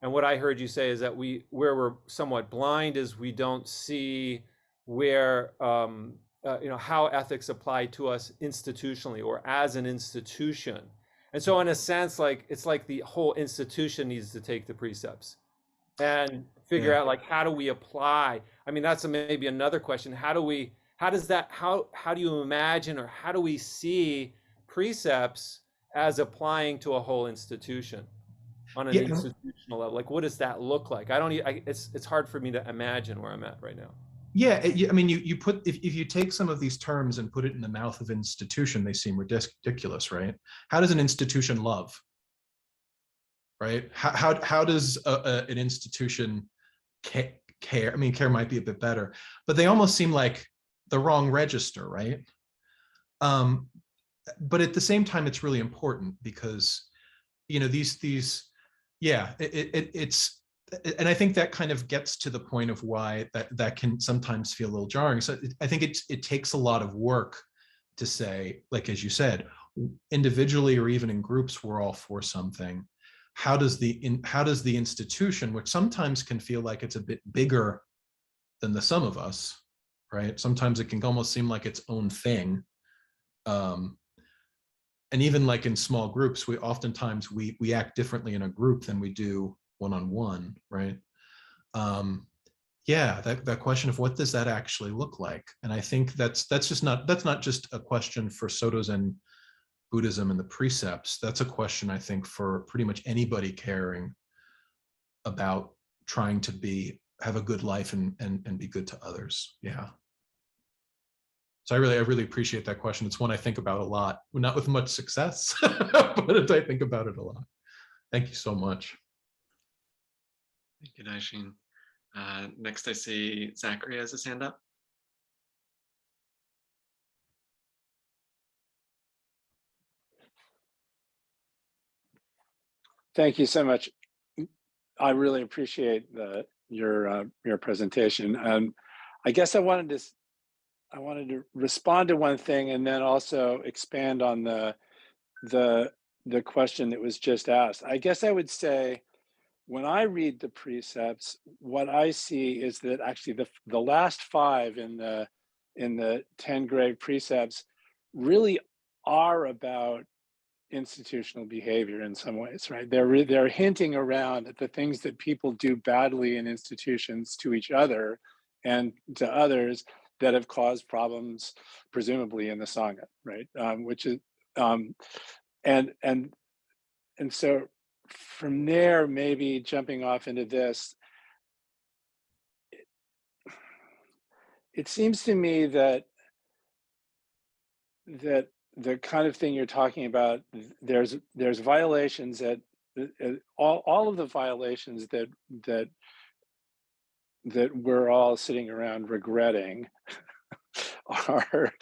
and what I heard you say is that where we're somewhat blind is we don't see where how ethics apply to us institutionally or as an institution. And so in a sense, like it's like the whole institution needs to take the precepts and figure out like how do we apply. I mean, that's maybe another question. How do you imagine, or how do we see precepts as applying to a whole institution on an institutional level? Like, what does that look like? It's hard for me to imagine where I'm at right now. Yeah, I mean, you put, if you take some of these terms and put it in the mouth of institution, they seem ridiculous, right? How does an institution love, right? How does an institution care? I mean, care might be a bit better, but they almost seem like the wrong register, right? But at the same time, it's really important because, you know, it's, and I think that kind of gets to the point of why that can sometimes feel a little jarring. So I think it takes a lot of work to say, like, as you said, individually or even in groups, we're all for something. How does the institution, which sometimes can feel like it's a bit bigger than the sum of us, right? Sometimes it can almost seem like its own thing. And even like in small groups, we oftentimes we act differently in a group than we do one-on-one, right? Yeah, that question of what does that actually look like? And I think that's not just a question for Soto Zen Buddhism and the precepts. That's a question, I think, for pretty much anybody caring about trying to have a good life and be good to others. Yeah. So I really appreciate that question. It's one I think about a lot, not with much success, but I think about it a lot. Thank you so much. Thank you, Daishin. Next, I see Zachary has his hand up. Thank you so much. I really appreciate your presentation. I guess I wanted to respond to one thing and then also expand on the question that was just asked. I guess I would say, when I read the precepts, what I see is that actually the last 5 in the 10 grave precepts really are about institutional behavior in some ways, right? They're hinting around at the things that people do badly in institutions to each other and to others that have caused problems, presumably in the Sangha, right? Which is and so from there, maybe jumping off into this, it seems to me that the kind of thing you're talking about, there's violations that all of the violations that we're all sitting around regretting are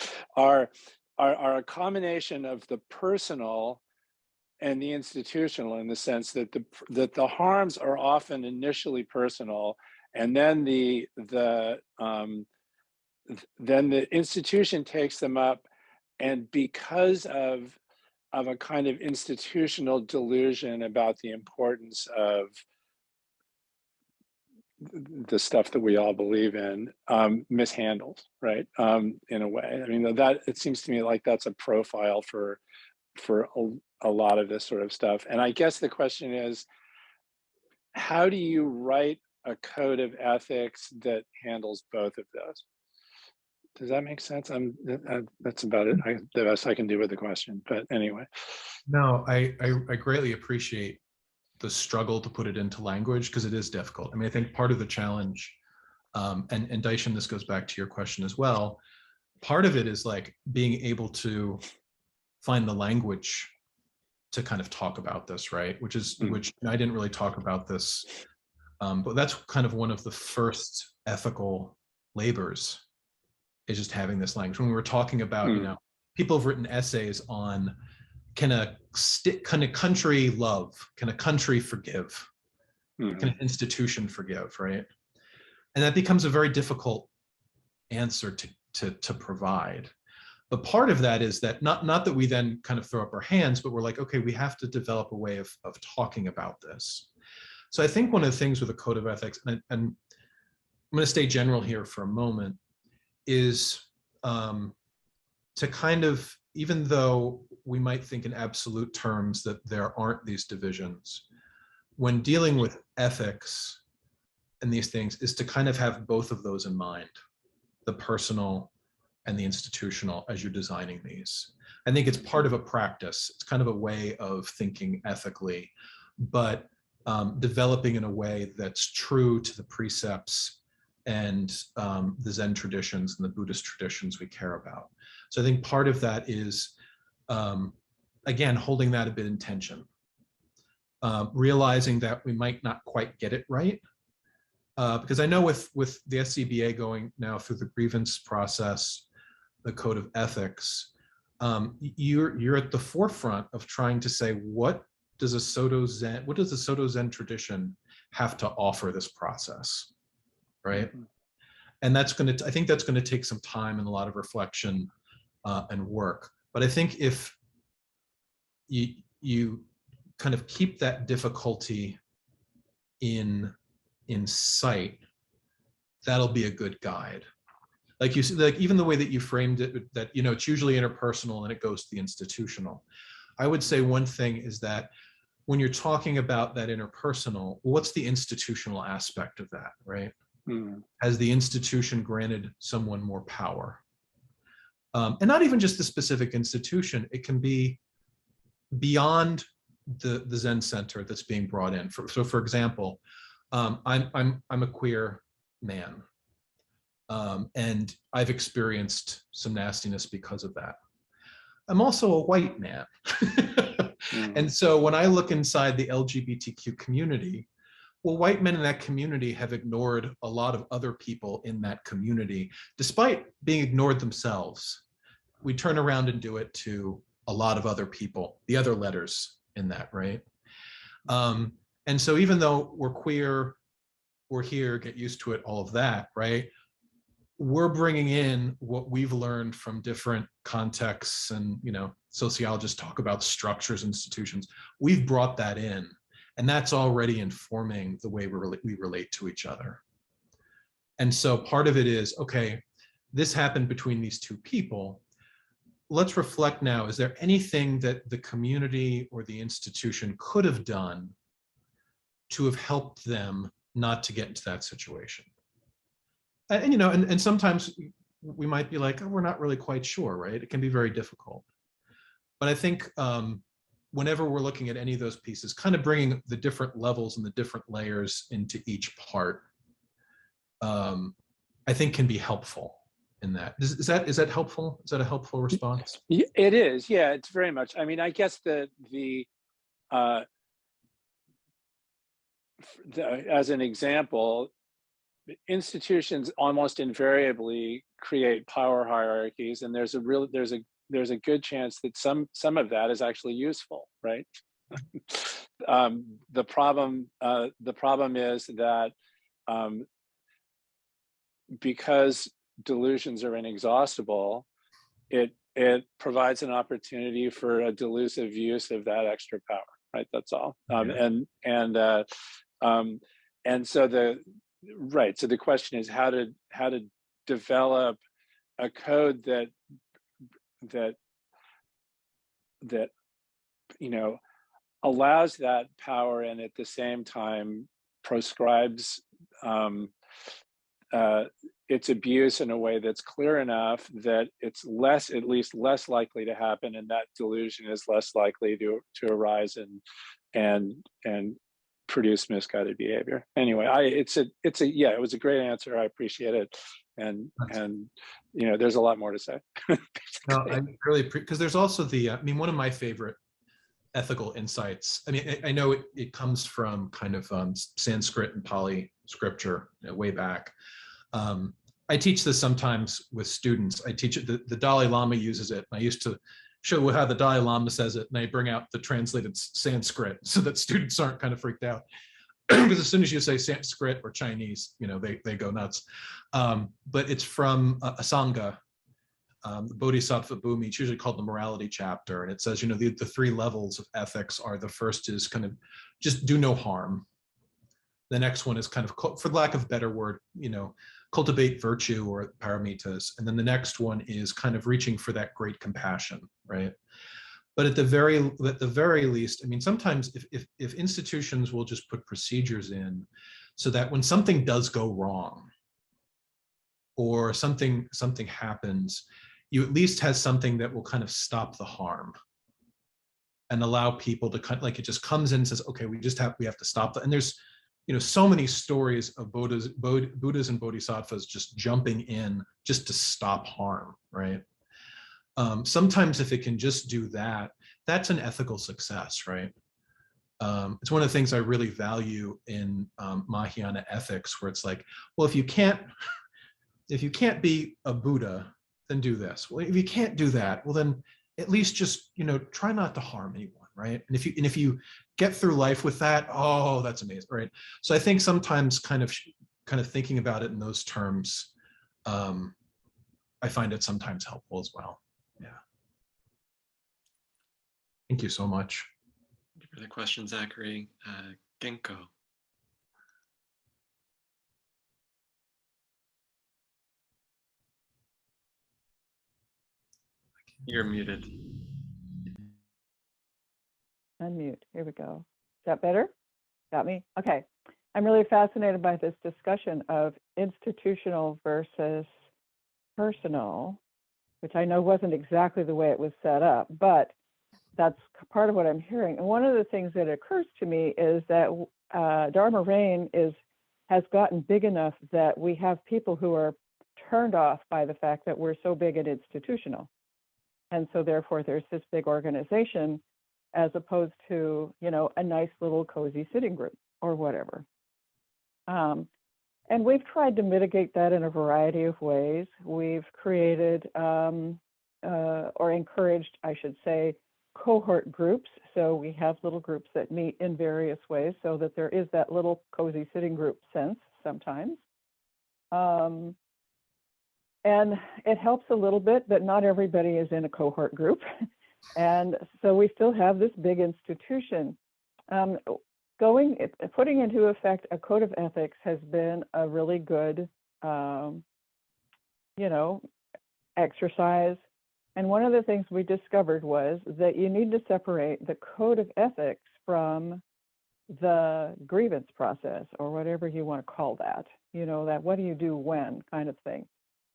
a combination of the personal and the institutional, in the sense that the harms are often initially personal, and then the institution takes them up, and because of a kind of institutional delusion about the importance of the stuff that we all believe in, mishandled, right? In a way, I mean, that it seems to me like that's a profile for a lot of this sort of stuff. And I guess the question is, how do you write a code of ethics that handles both of those? Does that make sense? That's about it. The best I can do with the question, but anyway. No, I greatly appreciate the struggle to put it into language, because it is difficult. I mean, I think part of the challenge, and Daishin, this goes back to your question as well, part of it is like being able to find the language to kind of talk about this, right? Which I didn't really talk about this, but that's kind of one of the first ethical labors is just having this language. When we were talking about, you know, people have written essays on, can a country love? Can a country forgive? Can an institution forgive, right? And that becomes a very difficult answer to provide. But part of that is that not that we then kind of throw up our hands, but we're like, okay, we have to develop a way of talking about this. So I think one of the things with a code of ethics, and I'm going to stay general here for a moment, is to kind of, even though we might think in absolute terms that there aren't these divisions, when dealing with ethics and these things, is to kind of have both of those in mind, the personal and the institutional, as you're designing these. I think it's part of a practice. It's kind of a way of thinking ethically, but developing in a way that's true to the precepts and the Zen traditions and the Buddhist traditions we care about. So I think part of that is, again, holding that a bit in tension, realizing that we might not quite get it right. Because I know with the SCBA going now through the grievance process, the code of ethics, you're at the forefront of trying to say, what does the Soto Zen tradition have to offer this process, right? And that's I think that's going to take some time and a lot of reflection and work. But I think if you kind of keep that difficulty in sight, that'll be a good guide. Like you said, like even the way that you framed it, that, you know, it's usually interpersonal and it goes to the institutional. I would say one thing is that when you're talking about that interpersonal, what's the institutional aspect of that, right? Has the institution granted someone more power? And not even just the specific institution, it can be beyond the Zen center that's being brought in. So for example, I'm a queer man, and I've experienced some nastiness because of that. I'm also a white man. And so when I look inside the LGBTQ community, well, white men in that community have ignored a lot of other people in that community, despite being ignored themselves. We turn around and do it to a lot of other people, the other letters in that, right? And so even though we're queer, we're here, get used to it, all of that, right? We're bringing in what we've learned from different contexts, and, you know, sociologists talk about structures, institutions. We've brought that in, and that's already informing the way we relate to each other. And so part of it is, okay, this happened between these two people. Let's reflect now, is there anything that the community or the institution could have done to have helped them not to get into that situation? And you know, and sometimes we might be like, oh, we're not really quite sure, right? It can be very difficult. But I think whenever we're looking at any of those pieces, kind of bringing the different levels and the different layers into each part, I think can be helpful in that. Is that helpful? Is that a helpful response? It is, yeah, it's very much. I mean, I guess as an example, institutions almost invariably create power hierarchies, and there's a good chance that some of that is actually useful, right? The problem is that because delusions are inexhaustible, it provides an opportunity for a delusive use of that extra power, right? That's all. And so the question is how to develop a code that you know, allows that power and at the same time proscribes its abuse in a way that's clear enough that it's at least less likely to happen, and that delusion is less likely to arise and produce misguided behavior. Anyway, it was a great answer. I appreciate it, and you know, there's a lot more to say. No, I really appreciate, because there's also I mean, one of my favorite ethical insights, I mean, I know it comes from kind of Sanskrit and Pali scripture, you know, way back, I teach this sometimes with students. I teach it, the Dalai Lama uses it. I used to show how the Dalai Lama says it, and I bring out the translated Sanskrit so that students aren't kind of freaked out. Because as soon as you say Sanskrit or Chinese, they go nuts. But it's from Asanga, the Bodhisattva Bhumi. It's usually called the morality chapter, and it says, the three levels of ethics are: the first is kind of just do no harm. The next one is kind of, for lack of a better word, cultivate virtue or paramitas. And then the next one is kind of reaching for that great compassion, right? But at the very least, I mean, sometimes if institutions will just put procedures in so that when something does go wrong or something happens, you at least have something that will kind of stop the harm and allow people to kind of, like, it just comes in and says, okay, we have to stop that. And there's, so many stories of Buddhas and Bodhisattvas just jumping in just to stop harm, right? Sometimes if it can just do that, that's an ethical success, right? It's one of the things I really value in Mahayana ethics, where it's like, well, if you can't be a Buddha, then do this. Well, if you can't do that, well, then at least just, try not to harm anyone, right? And if you get through life with that, oh, that's amazing, right? So I think sometimes kind of thinking about it in those terms, I find it sometimes helpful as well. Yeah. Thank you so much. Thank you for the question, Zachary. Genko. You're muted. Unmute. Here we go. Is that better? Got me? Okay. I'm really fascinated by this discussion of institutional versus personal, which I know wasn't exactly the way it was set up, but that's part of what I'm hearing. And one of the things that occurs to me is that Dharma Reign has gotten big enough that we have people who are turned off by the fact that we're so big and institutional. And so therefore there's this big organization as opposed to, a nice little cozy sitting group or whatever. And we've tried to mitigate that in a variety of ways. We've created or encouraged, I should say, cohort groups. So we have little groups that meet in various ways so that there is that little cozy sitting group sense sometimes. And it helps a little bit, but not everybody is in a cohort group. And so we still have this big institution. Putting into effect a code of ethics has been a really good, exercise. And one of the things we discovered was that you need to separate the code of ethics from the grievance process, or whatever you want to call that, that what do you do when kind of thing.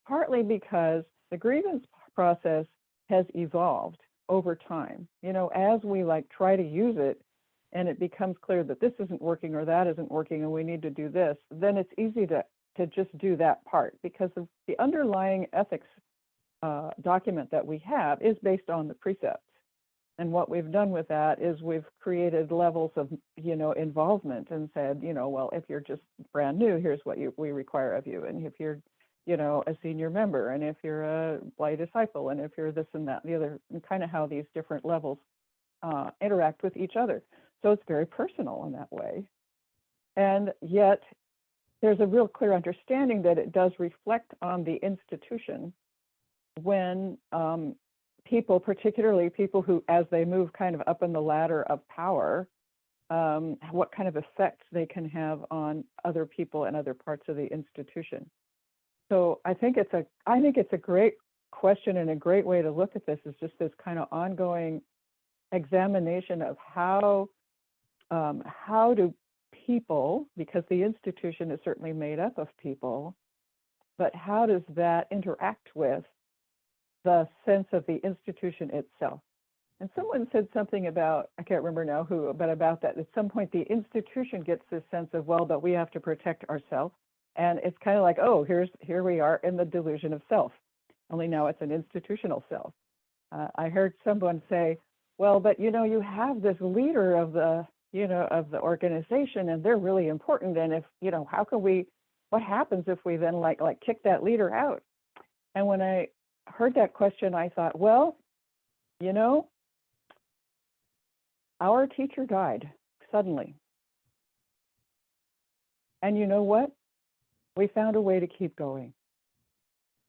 Partly because the grievance process has evolved over time. As we try to use it and it becomes clear that this isn't working or that isn't working and we need to do this, then it's easy to just do that part, because the underlying ethics document that we have is based on the precepts. And what we've done with that is we've created levels of, involvement and said, well, if you're just brand new, here's what we require of you. And if you're, a senior member, and if you're a lay disciple, and if you're this and that, and the other, and kind of how these different levels interact with each other. So it's very personal in that way. And yet there's a real clear understanding that it does reflect on the institution when people, particularly people who, as they move kind of up in the ladder of power, what kind of effect they can have on other people and other parts of the institution. So I think it's a great question, and a great way to look at this is just this kind of ongoing examination of how do people, because the institution is certainly made up of people, but how does that interact with the sense of the institution itself? And someone said something about, I can't remember now who, but about that. At some point, the institution gets this sense of, well, but we have to protect ourselves. And it's kind of like, oh, here we are in the delusion of self. Only now it's an institutional self. I heard someone say, well, but you have this leader of the of the organization, and they're really important. And if how can we what happens if we then like kick that leader out? And when I heard that question, I thought, well, you know, our teacher died suddenly. And you know what? We found a way to keep going.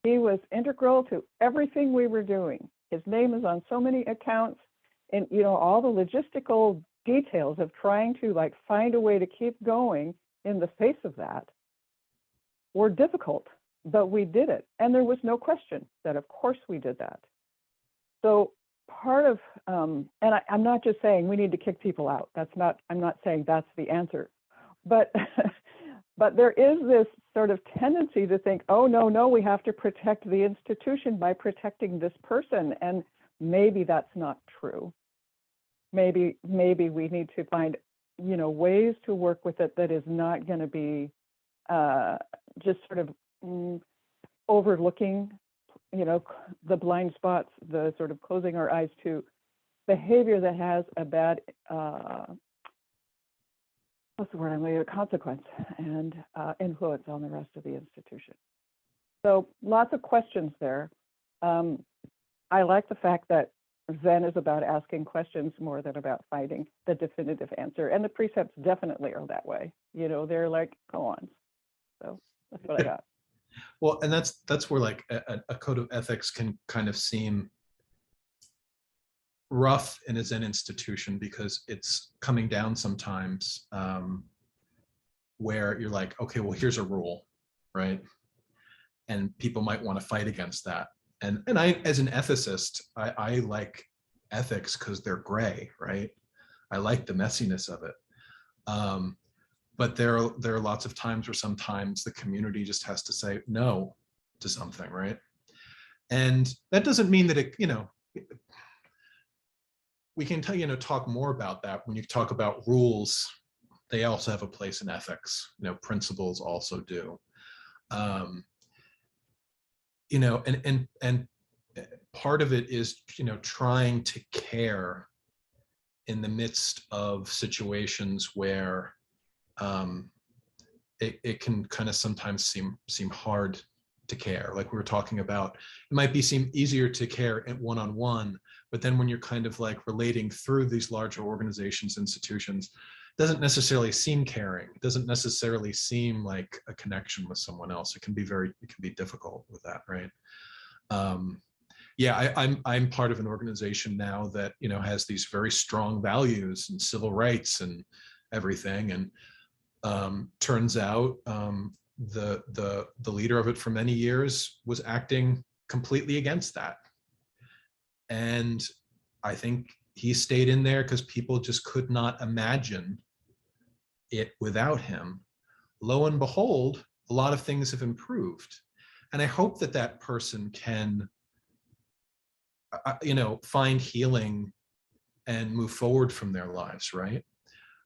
He was integral to everything we were doing. His name is on so many accounts, and you know, all the logistical details of trying to like find a way to keep going in the face of that were difficult, but we did it. And there was no question that of course we did that. So part of, and I'm not just saying we need to kick people out. I'm not saying that's the answer, but but there is this sort of tendency to think, oh, no, we have to protect the institution by protecting this person. And maybe that's not true. Maybe we need to find, you know, ways to work with it that is not going to be just sort of overlooking, you know, the blind spots, the sort of closing our eyes to behavior that has a bad consequence and influence on the rest of the institution. So lots of questions there. I like the fact that Zen is about asking questions more than about finding the definitive answer. And the precepts definitely are that way. You know, they're like koans. So that's what I got. Well, and that's where like a code of ethics can kind of seem rough in a Zen institution, because it's coming down sometimes where you're like, okay, well, here's a rule, right? And people might want to fight against that. And I, as an ethicist, I like ethics because they're gray, right? I like the messiness of it. But there are lots of times where sometimes the community just has to say no to something, right? And that doesn't mean that it, you know, we can talk more about that when you talk about rules. They also have a place in ethics. You know, principles also do. You know, and part of it is, you know, trying to care in the midst of situations where it can kind of sometimes seem hard to care. Like we were talking about, it might seem easier to care one-on-one, but then when you're kind of like relating through these larger organizations, institutions, it doesn't necessarily seem caring. It doesn't necessarily seem like a connection with someone else. It can be difficult with that, right? Yeah, I'm part of an organization now that, you know, has these very strong values and civil rights and everything. And turns out the leader of it for many years was acting completely against that. And I think he stayed in there because people just could not imagine it without him. Lo and behold, a lot of things have improved. And I hope that that person can, you know, find healing and move forward from their lives, right?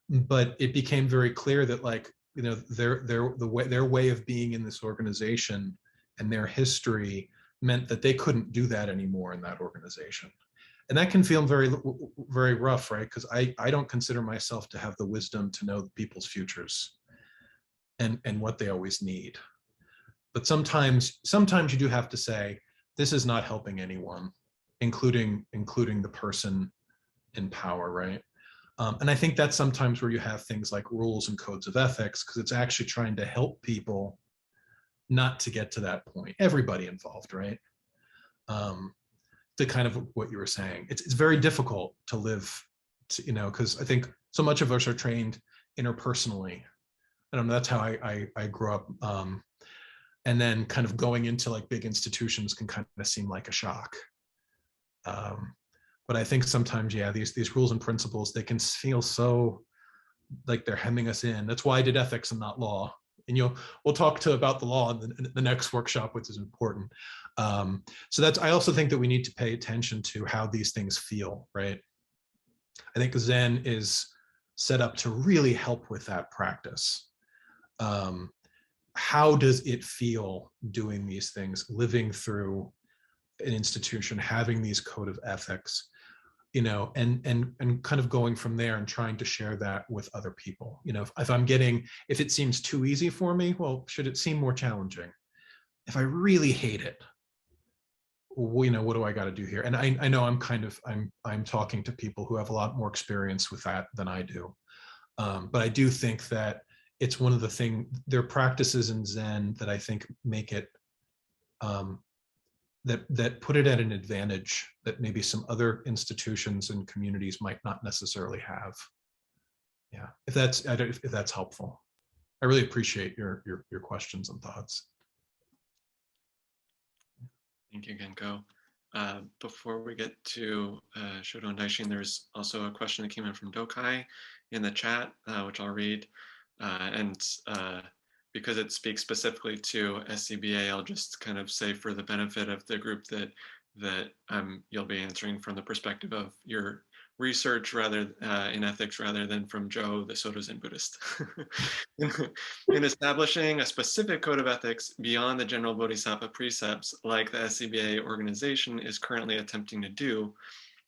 But it became very clear that, like, you know, their way of being in this organization and their history meant that they couldn't do that anymore in that organization. And that can feel very, very rough, right? Because I don't consider myself to have the wisdom to know people's futures and what they always need. But sometimes you do have to say, this is not helping anyone, including the person in power, right? And I think that's sometimes where you have things like rules and codes of ethics, because it's actually trying to help people not to get to that point. Everybody involved, right? To kind of what you were saying, it's very difficult to live, you know, because I think so much of us are trained interpersonally. I don't know, that's how I grew up. And then kind of going into like big institutions can kind of seem like a shock. But I think sometimes, yeah, these rules and principles, they can feel so like they're hemming us in. That's why I did ethics and not law. And we'll talk about the law in the next workshop, which is important. So I also think that we need to pay attention to how these things feel, right? I think Zen is set up to really help with that practice. How does it feel doing these things, living through an institution, having these code of ethics? and kind of going from there and trying to share that with other people. If it seems too easy for me, well, should it seem more challenging? If I really hate it, what do I got to do here? And I know I'm talking to people who have a lot more experience with that than I do. But I do think that it's one of the things, there are practices in Zen that I think make it, that put it at an advantage that maybe some other institutions and communities might not necessarily have. Yeah, if that's helpful. I really appreciate your questions and thoughts. Thank you, Genko. Before we get to Shodo and Daishin, there's also a question that came in from Dokai in the chat, which I'll read. Because it speaks specifically to SCBA, I'll just kind of say for the benefit of the group that you'll be answering from the perspective of your research in ethics rather than from Joe, the Soto Zen Buddhist. In establishing a specific code of ethics beyond the general Bodhisattva precepts, like the SCBA organization is currently attempting to do,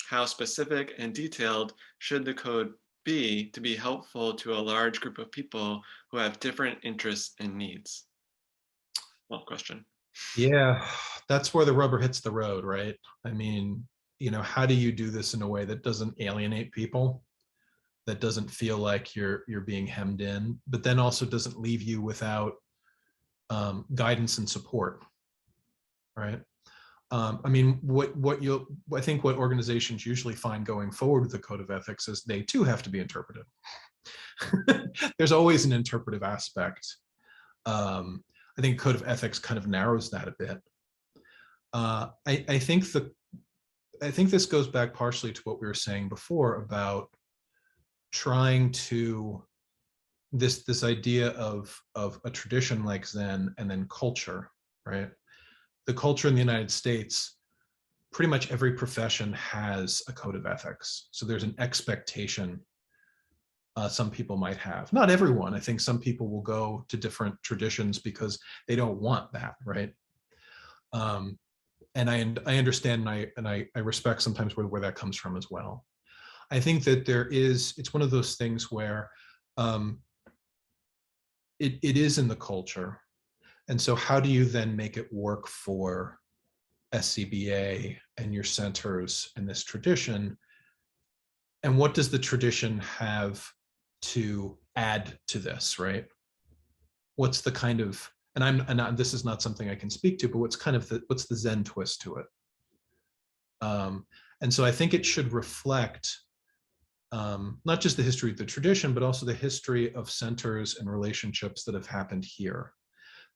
how specific and detailed should the code be to be helpful to a large group of people who have different interests and needs? Well, question. Yeah, that's where the rubber hits the road, right? I mean, how do you do this in a way that doesn't alienate people, that doesn't feel like you're being hemmed in, but then also doesn't leave you without guidance and support, right? I mean, I think what organizations usually find going forward with the code of ethics is they too have to be interpreted. There's always an interpretive aspect. I think code of ethics kind of narrows that a bit. I think this goes back partially to what we were saying before about trying to this idea of a tradition like Zen and then culture, right? The culture in the United States, pretty much every profession has a code of ethics. So there's an expectation some people might have. Not everyone. I think some people will go to different traditions because they don't want that, right? And I understand and I respect sometimes where that comes from as well. I think that it's one of those things where it is in the culture. And so how do you then make it work for SCBA and your centers in this tradition? And what does the tradition have to add to this, right? What's the kind of, and this is not something I can speak to, but what's the Zen twist to it? And so I think it should reflect not just the history of the tradition, but also the history of centers and relationships that have happened here.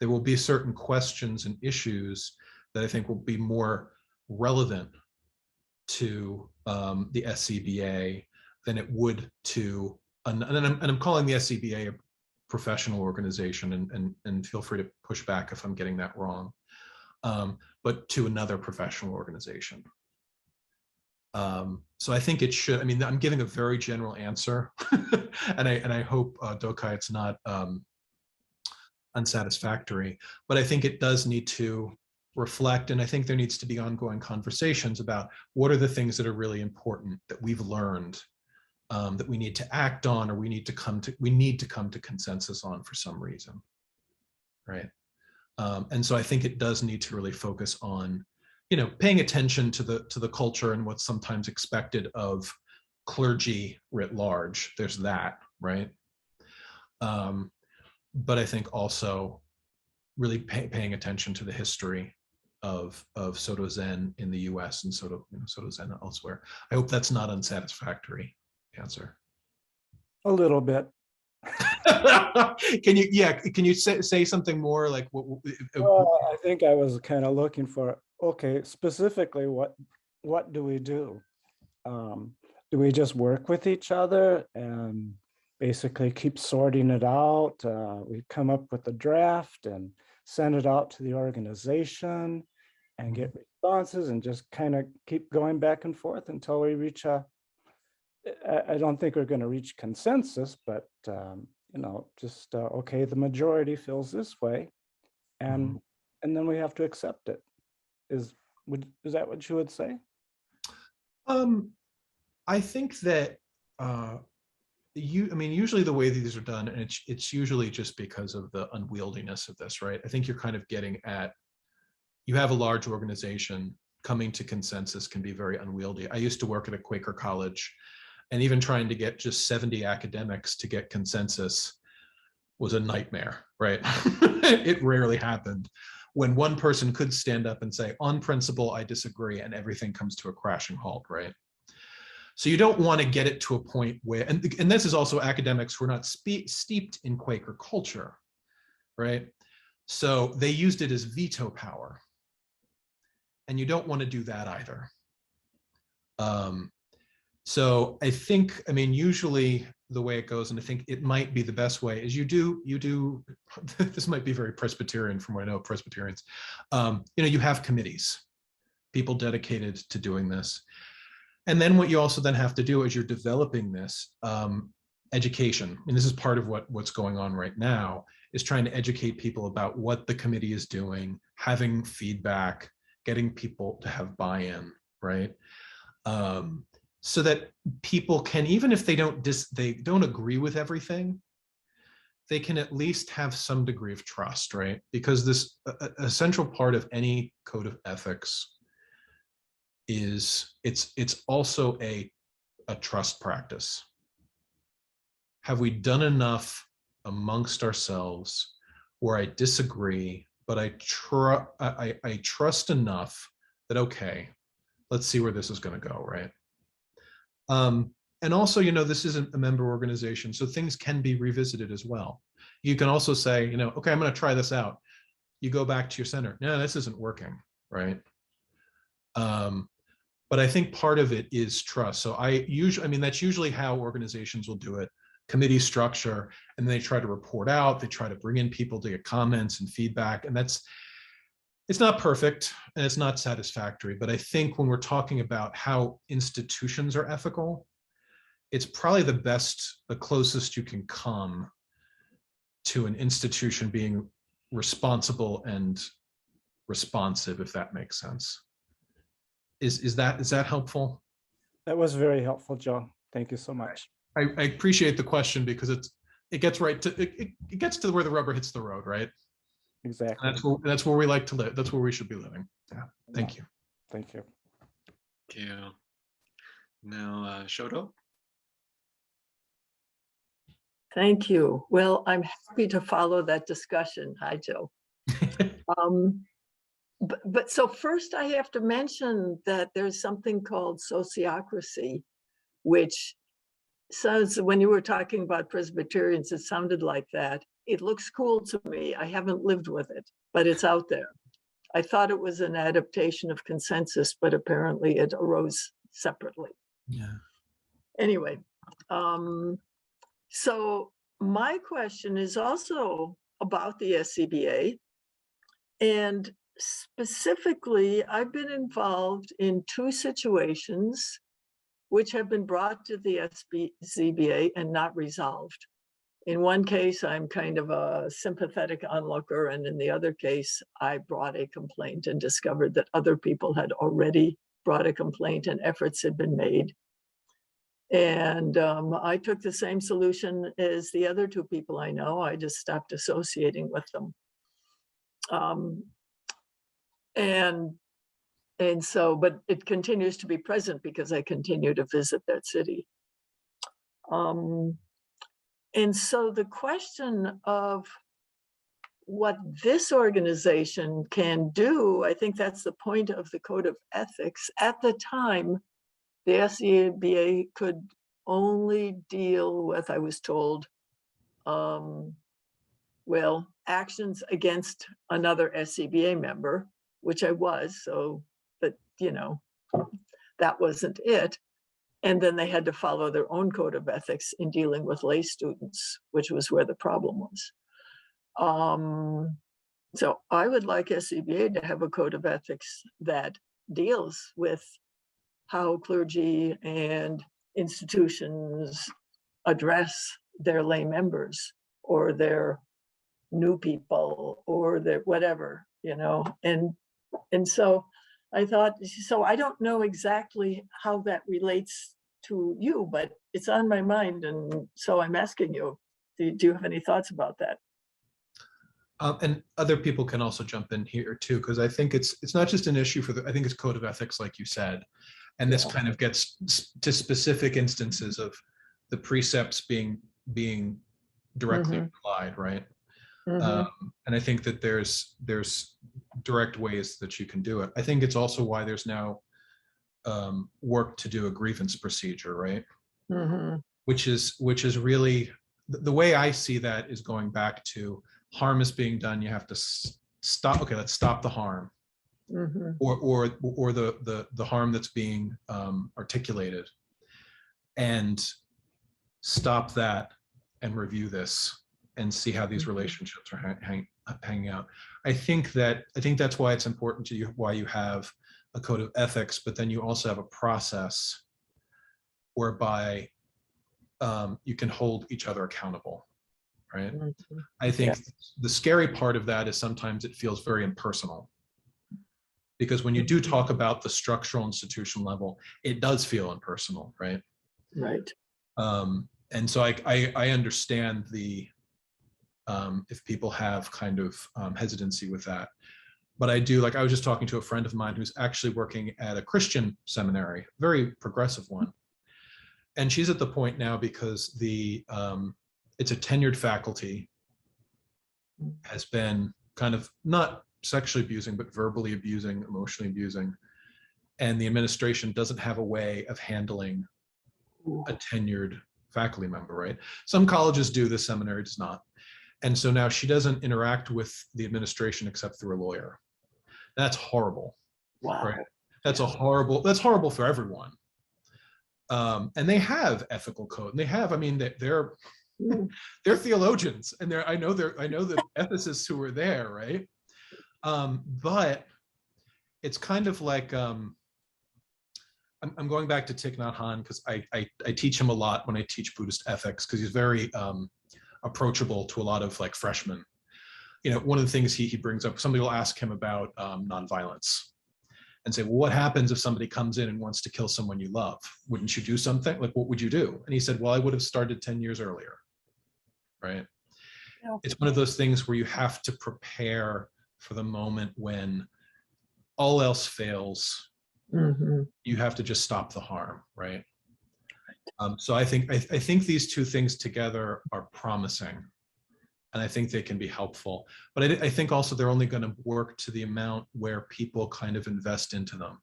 There will be certain questions and issues that I think will be more relevant to the SCBA than it would to, and I'm calling the SCBA a professional organization, and feel free to push back if I'm getting that wrong, but to another professional organization. So I think it should, I mean, I'm giving a very general answer, and I hope, Dokai, it's not unsatisfactory, but I think it does need to reflect, and I think there needs to be ongoing conversations about what are the things that are really important that we've learned that we need to act on, or we need to come to consensus on for some reason, right? And so I think it does need to really focus on, paying attention to the culture and what's sometimes expected of clergy writ large. There's that, right? But I think also really paying attention to the history of Soto Zen in the U.S. and Soto Zen elsewhere. I hope that's not unsatisfactory answer. A little bit. Can you say something more, like what? Well, I think I was kind of looking for, okay, specifically what do we do? Do we just work with each other and basically keep sorting it out? We come up with a draft and send it out to the organization and get responses and just kind of keep going back and forth until we reach I don't think we're going to reach consensus, but okay, the majority feels this way, and then we have to accept it. Is that what you would say? I think that usually the way these are done, and it's usually just because of the unwieldiness of this, right? I think you're kind of getting at, you have a large organization, coming to consensus can be very unwieldy. I used to work at a Quaker college, and even trying to get just 70 academics to get consensus was a nightmare, right? It rarely happened. When one person could stand up and say, on principle, I disagree, and everything comes to a crashing halt, right? So you don't want to get it to a point where, and this is also academics who are not steeped in Quaker culture, right? So they used it as veto power. And you don't want to do that either. So I think, usually the way it goes, and I think it might be the best way, is you do, this might be very Presbyterian from what I know of Presbyterians, you have committees, people dedicated to doing this. And then what you also then have to do as you're developing this, education, and this is part of what's going on right now, is trying to educate people about what the committee is doing, having feedback, getting people to have buy-in, right? So that people can, even if they don't agree with everything, they can at least have some degree of trust, right? Because this a central part of any code of ethics is it's also a trust practice. Have we done enough amongst ourselves where I disagree, but I trust enough that, okay, let's see where this is going to go, right? And also, this isn't a member organization, so things can be revisited as well. You can also say, okay, I'm going to try this out. You go back to your center. No, this isn't working, right? But I think part of it is trust. So that's usually how organizations will do it. Committee structure, and then they try to report out, they try to bring in people to get comments and feedback, and it's not perfect and it's not satisfactory, but I think when we're talking about how institutions are ethical, it's probably the closest you can come to an institution being responsible and responsive, if that makes sense. Is that helpful? That was very helpful, John. Thank you so much. I appreciate the question because it gets right to it gets to where the rubber hits the road, right? Exactly. That's where we like to live. That's where we should be living. Yeah. Thank you. Thank you. Thank you. Now, Soto. Thank you. Well, I'm happy to follow that discussion. Hi, Joe. But so first I have to mention that there's something called sociocracy, which says, when you were talking about Presbyterians, it sounded like that. It looks cool to me. I haven't lived with it, but it's out there. I thought it was an adaptation of consensus, but apparently it arose separately. Yeah. Anyway, so my question is also about the SCBA. And specifically, I've been involved in two situations which have been brought to the SCBA and not resolved. In one case, I'm kind of a sympathetic onlooker, and in the other case, I brought a complaint and discovered that other people had already brought a complaint and efforts had been made. And I took the same solution as the other two people I know. I just stopped associating with them. And so, but it continues to be present because I continue to visit that city. And so the question of what this organization can do, I think that's the point of the Code of Ethics. At the time, the SCBA could only deal with, I was told, actions against another SCBA member, which I was, so, but that wasn't it. And then they had to follow their own code of ethics in dealing with lay students, which was where the problem was. So I would like SCBA to have a code of ethics that deals with how clergy and institutions address their lay members or their new people or their whatever, and so I thought, so I don't know exactly how that relates to you, but it's on my mind, and so I'm asking you, do you have any thoughts about that? And other people can also jump in here too, because I think it's not just an issue for I think it's code of ethics, like you said, and this kind of gets to specific instances of the precepts being directly applied, right? And I think that there's direct ways that you can do it. I think it's also why there's now work to do a grievance procedure, right? Which is really the way I see that is going back to harm is being done. You have to stop. Okay, let's stop the harm, or the harm that's being articulated, and stop that and review this and see how these relationships are hanging out. I think that's why it's important to you, why you have a code of ethics, but then you also have a process whereby you can hold each other accountable, right? I think the scary part of that is sometimes it feels very impersonal, because when you do talk about the structural institutional level, it does feel impersonal, right? Right. And so I understand the if people have kind of hesitancy with that. But I do, like I was just talking to a friend of mine who's actually working at a Christian seminary, very progressive one. And she's at the point now because it's a tenured faculty, has been kind of not sexually abusing, but verbally abusing, emotionally abusing. And the administration doesn't have a way of handling a tenured faculty member, right? Some colleges do, this seminary does not. And so now she doesn't interact with the administration except through a lawyer. That's horrible. Wow. Right? That's horrible for everyone. And they have ethical code. And they have, I mean, they're theologians, and I know the ethicists who are there, right? But it's kind of like I'm going back to Thich Nhat Hanh, because I teach him a lot when I teach Buddhist ethics, because he's very approachable to a lot of like freshmen. You know, one of the things he brings up, somebody will ask him about nonviolence and say, well, what happens if somebody comes in and wants to kill someone you love? Wouldn't you do something? Like, what would you do? And he said, well, I would have started 10 years earlier, right? Yeah. It's one of those things where you have to prepare for the moment when all else fails. You have to just stop the harm, right? So I think these two things together are promising, and I think they can be helpful. But I think also they're only going to work to the amount where people kind of invest into them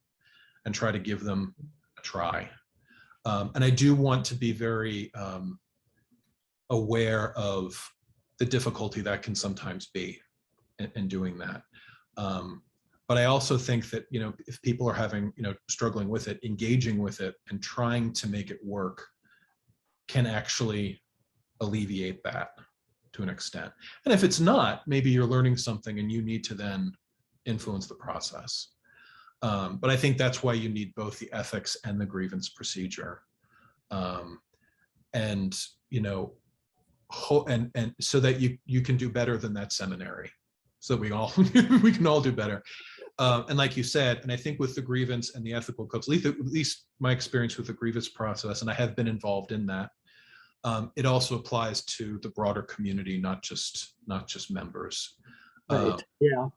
and try to give them a try. And I do want to be very aware of the difficulty that can sometimes be in doing that. But I also think that, you know, if people are having, you know, struggling with it, engaging with it and trying to make it work can actually alleviate that to an extent. And if it's not, maybe you're learning something and you need to then influence the process. But I think that's why you need both the ethics and the grievance procedure. And, you know, and so that you can do better than that seminary, so we can all do better. And like you said, and I think with the grievance and the ethical codes, at least my experience with the grievance process, and I have been involved in that, it also applies to the broader community, not just members. Right. Yeah.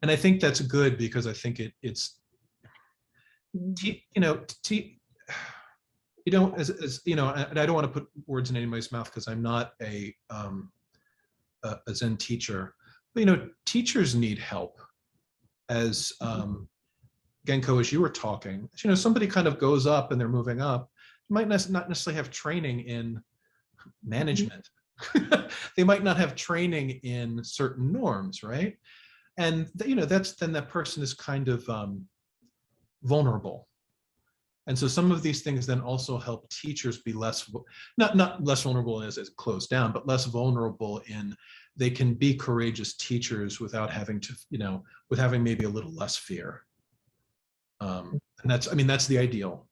And I think that's good, because I think it's you know, as you know, and I don't want to put words in anybody's mouth, because I'm not a Zen teacher, but you know, teachers need help. As Genko, as you were talking, you know, somebody kind of goes up and they're moving up, might not necessarily have training in management. They might not have training in certain norms, right? And you know, then that person is kind of vulnerable. And so some of these things then also help teachers be less, not less vulnerable as closed down, but less vulnerable in they can be courageous teachers without having to, you know, with having maybe a little less fear. And that's the ideal,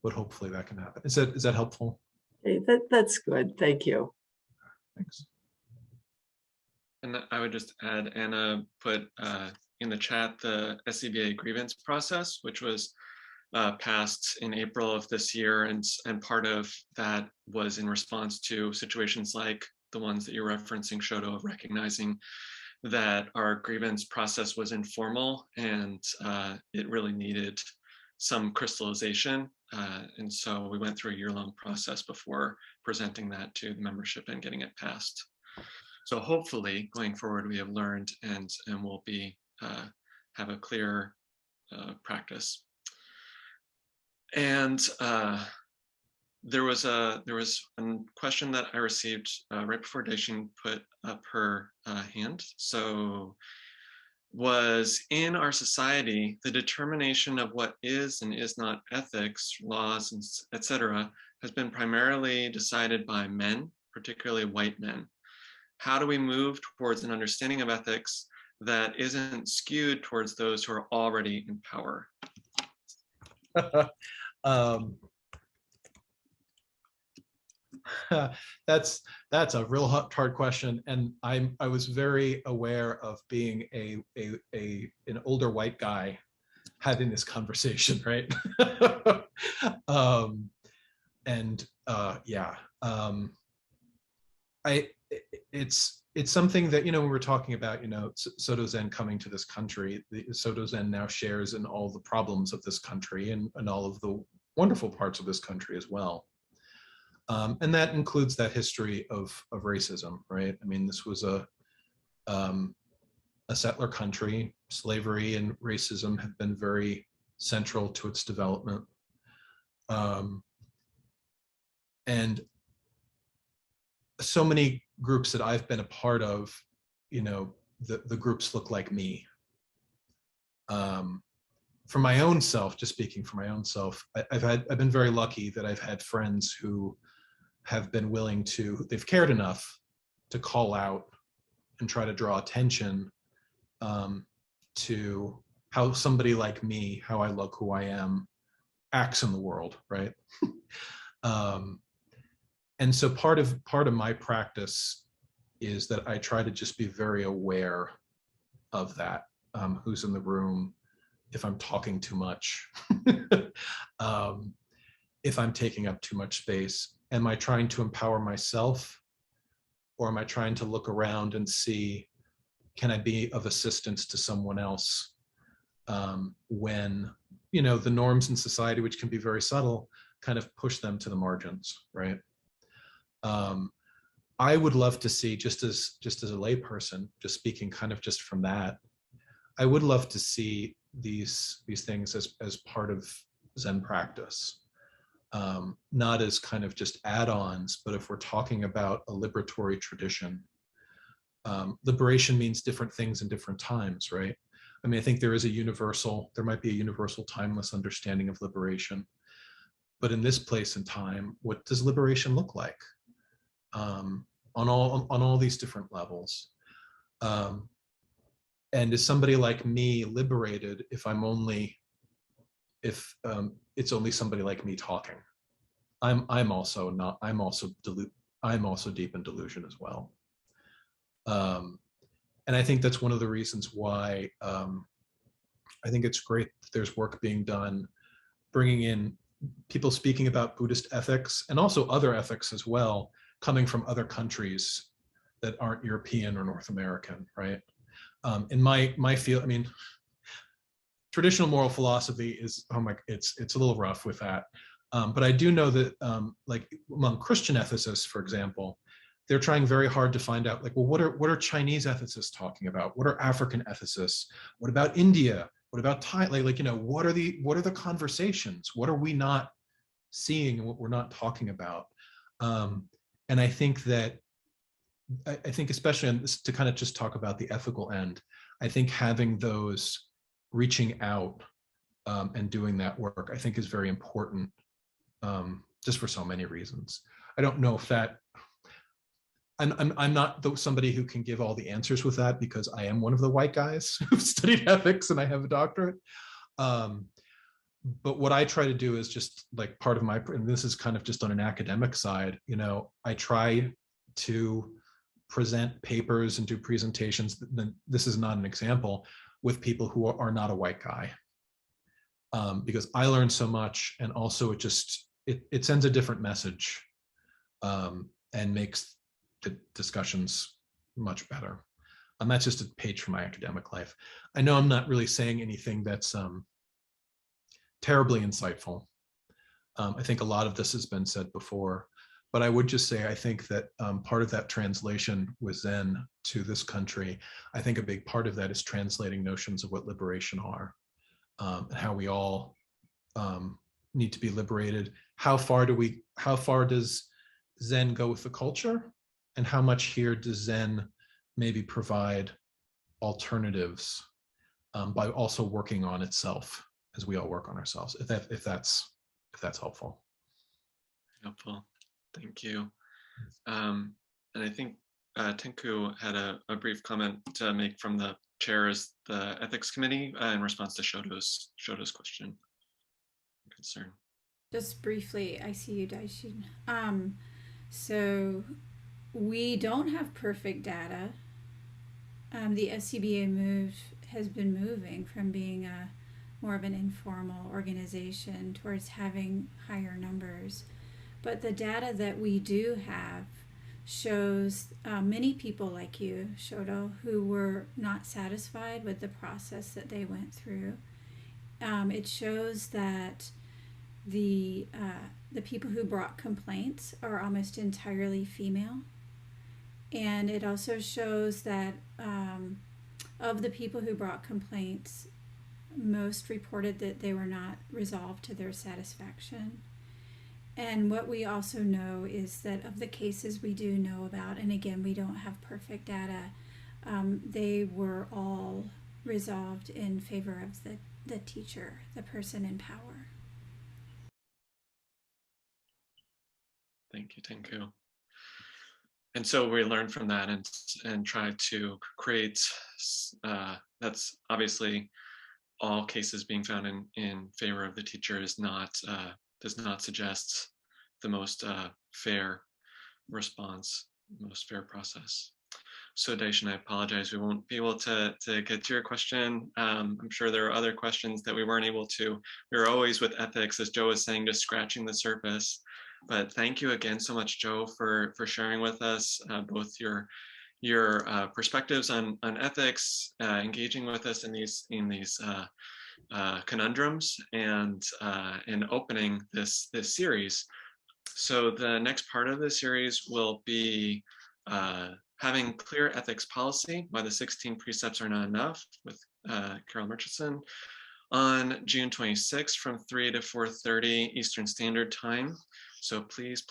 but hopefully that can happen. Is that helpful? Okay, that's good. Thank you. Thanks. And I would just add, Anna put in the chat the SCBA grievance process, which was passed in April of this year, and part of that was in response to situations like the ones that you're referencing, Shoto, of recognizing that our grievance process was informal and it really needed some crystallization. And so we went through a year-long process before presenting that to the membership and getting it passed. So hopefully going forward, we have learned and we'll be have a clear practice. And there was a question that I received right before Daishin put up her hand. So, was in our society the determination of what is and is not ethics, laws, and etc. has been primarily decided by men, particularly white men. How do we move towards an understanding of ethics that isn't skewed towards those who are already in power? That's a real hard question, and I was very aware of being an older white guy having this conversation, right? It's something that, when we're talking about, Soto Zen coming to this country, the Soto Zen now shares in all the problems of this country and all of the wonderful parts of this country as well. And that includes that history of racism, right? I mean, this was a settler country. Slavery and racism have been very central to its development. And so many groups that I've been a part of, the groups look like me. For my own self, just speaking for my own self, I've been very lucky that I've had friends who have been willing to, they've cared enough to call out and try to draw attention to how somebody like me, how I look, who I am, acts in the world, right? And so part of my practice is that I try to just be very aware of that, who's in the room, if I'm talking too much, if I'm taking up too much space. Am I trying to empower myself, or am I trying to look around and see, can I be of assistance to someone else when, the norms in society, which can be very subtle, kind of push them to the margins, right? I would love to see, just as a layperson, just speaking kind of just from that, I would love to see these things as part of Zen practice. Not as kind of just add-ons, but if we're talking about a liberatory tradition, liberation means different things in different times, right? I mean, I think there might be a universal timeless understanding of liberation, but in this place and time, what does liberation look like? On all these different levels. And is somebody like me liberated if it's only somebody like me talking? I'm also deep in delusion as well. And I think that's one of the reasons why I think it's great that there's work being done, bringing in people speaking about Buddhist ethics and also other ethics as well, coming from other countries that aren't European or North American, right? In my field, I mean, traditional moral philosophy is, it's a little rough with that. But I do know that like among Christian ethicists, for example, they're trying very hard to find out, like, well, what are Chinese ethicists talking about? What are African ethicists? What about India? What about Thai? Like, what are the conversations? What are we not seeing and what we're not talking about? And I think that, I think especially on this, to kind of just talk about the ethical end, I think having those reaching out and doing that work, I think is very important, just for so many reasons. I don't know if that, I'm not somebody who can give all the answers with that, because I am one of the white guys who've studied ethics and I have a doctorate. But what I try to do is just like part of my, and this is kind of just on an academic side, I try to present papers and do presentations. This is not an example, with people who are not a white guy. because I learned so much, and also it sends a different message, and makes the discussions much better. That's just a page from my academic life. I know I'm not really saying anything that's terribly insightful. I think a lot of this has been said before, but I would just say I think that part of that translation with Zen to this country, I think a big part of that is translating notions of what liberation are, and how we all need to be liberated. How far does Zen go with the culture, and how much here does Zen maybe provide alternatives by also working on itself as we all work on ourselves, if that's helpful. Helpful, thank you. And I think Tinku had a brief comment to make from the chairs, the ethics committee, in response to Shoto's question, concern. Just briefly, I see you, Daishin. So we don't have perfect data. The SCBA has been moving from being more of an informal organization towards having higher numbers. But the data that we do have shows many people like you, Shoto, who were not satisfied with the process that they went through. It shows that the people who brought complaints are almost entirely female. And it also shows that of the people who brought complaints, most reported that they were not resolved to their satisfaction. And what we also know is that of the cases we do know about, and again, we don't have perfect data, they were all resolved in favor of the teacher, the person in power. Thank you, Tinku. And so we learn from that and try to create, that's obviously all cases being found in favor of the teacher does not suggest the most fair response, most fair process. So Daishin, I apologize, we won't be able to get to your question. I'm sure there are other questions that we weren't able to. We're always with ethics, as Joe was saying, just scratching the surface. But thank you again so much, Joe, for sharing with us both your perspectives on ethics, engaging with us in these conundrums, and opening this series. So the next part of the series will be having clear ethics policy, why the 16 precepts are not enough, with Carol Murchison, on June 26th from 3 to 4:30 Eastern Standard Time. So please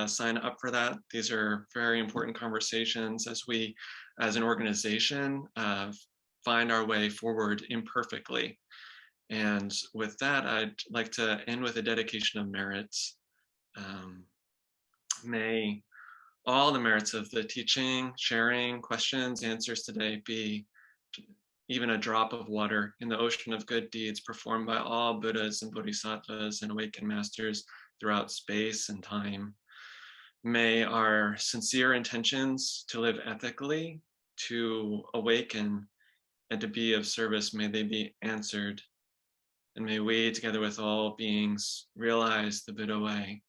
sign up for that. These are very important conversations as we, as an organization, find our way forward imperfectly. And with that, I'd like to end with a dedication of merits. May all the merits of the teaching, sharing, questions, answers today be even a drop of water in the ocean of good deeds performed by all Buddhas and Bodhisattvas and awakened masters throughout space and time. May our sincere intentions to live ethically, to awaken, and to be of service, may they be answered. And may we, together with all beings, realize the Buddha way.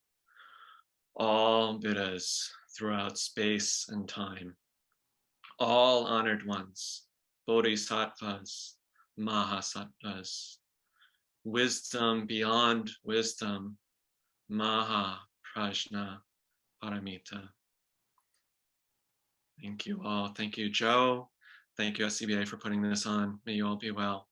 All Buddhas throughout space and time. All honored ones, Bodhisattvas, Mahasattvas. Wisdom beyond wisdom, Maha Prajna Paramita. Thank you all. Thank you, Joe. Thank you, SCBA, for putting this on. May you all be well.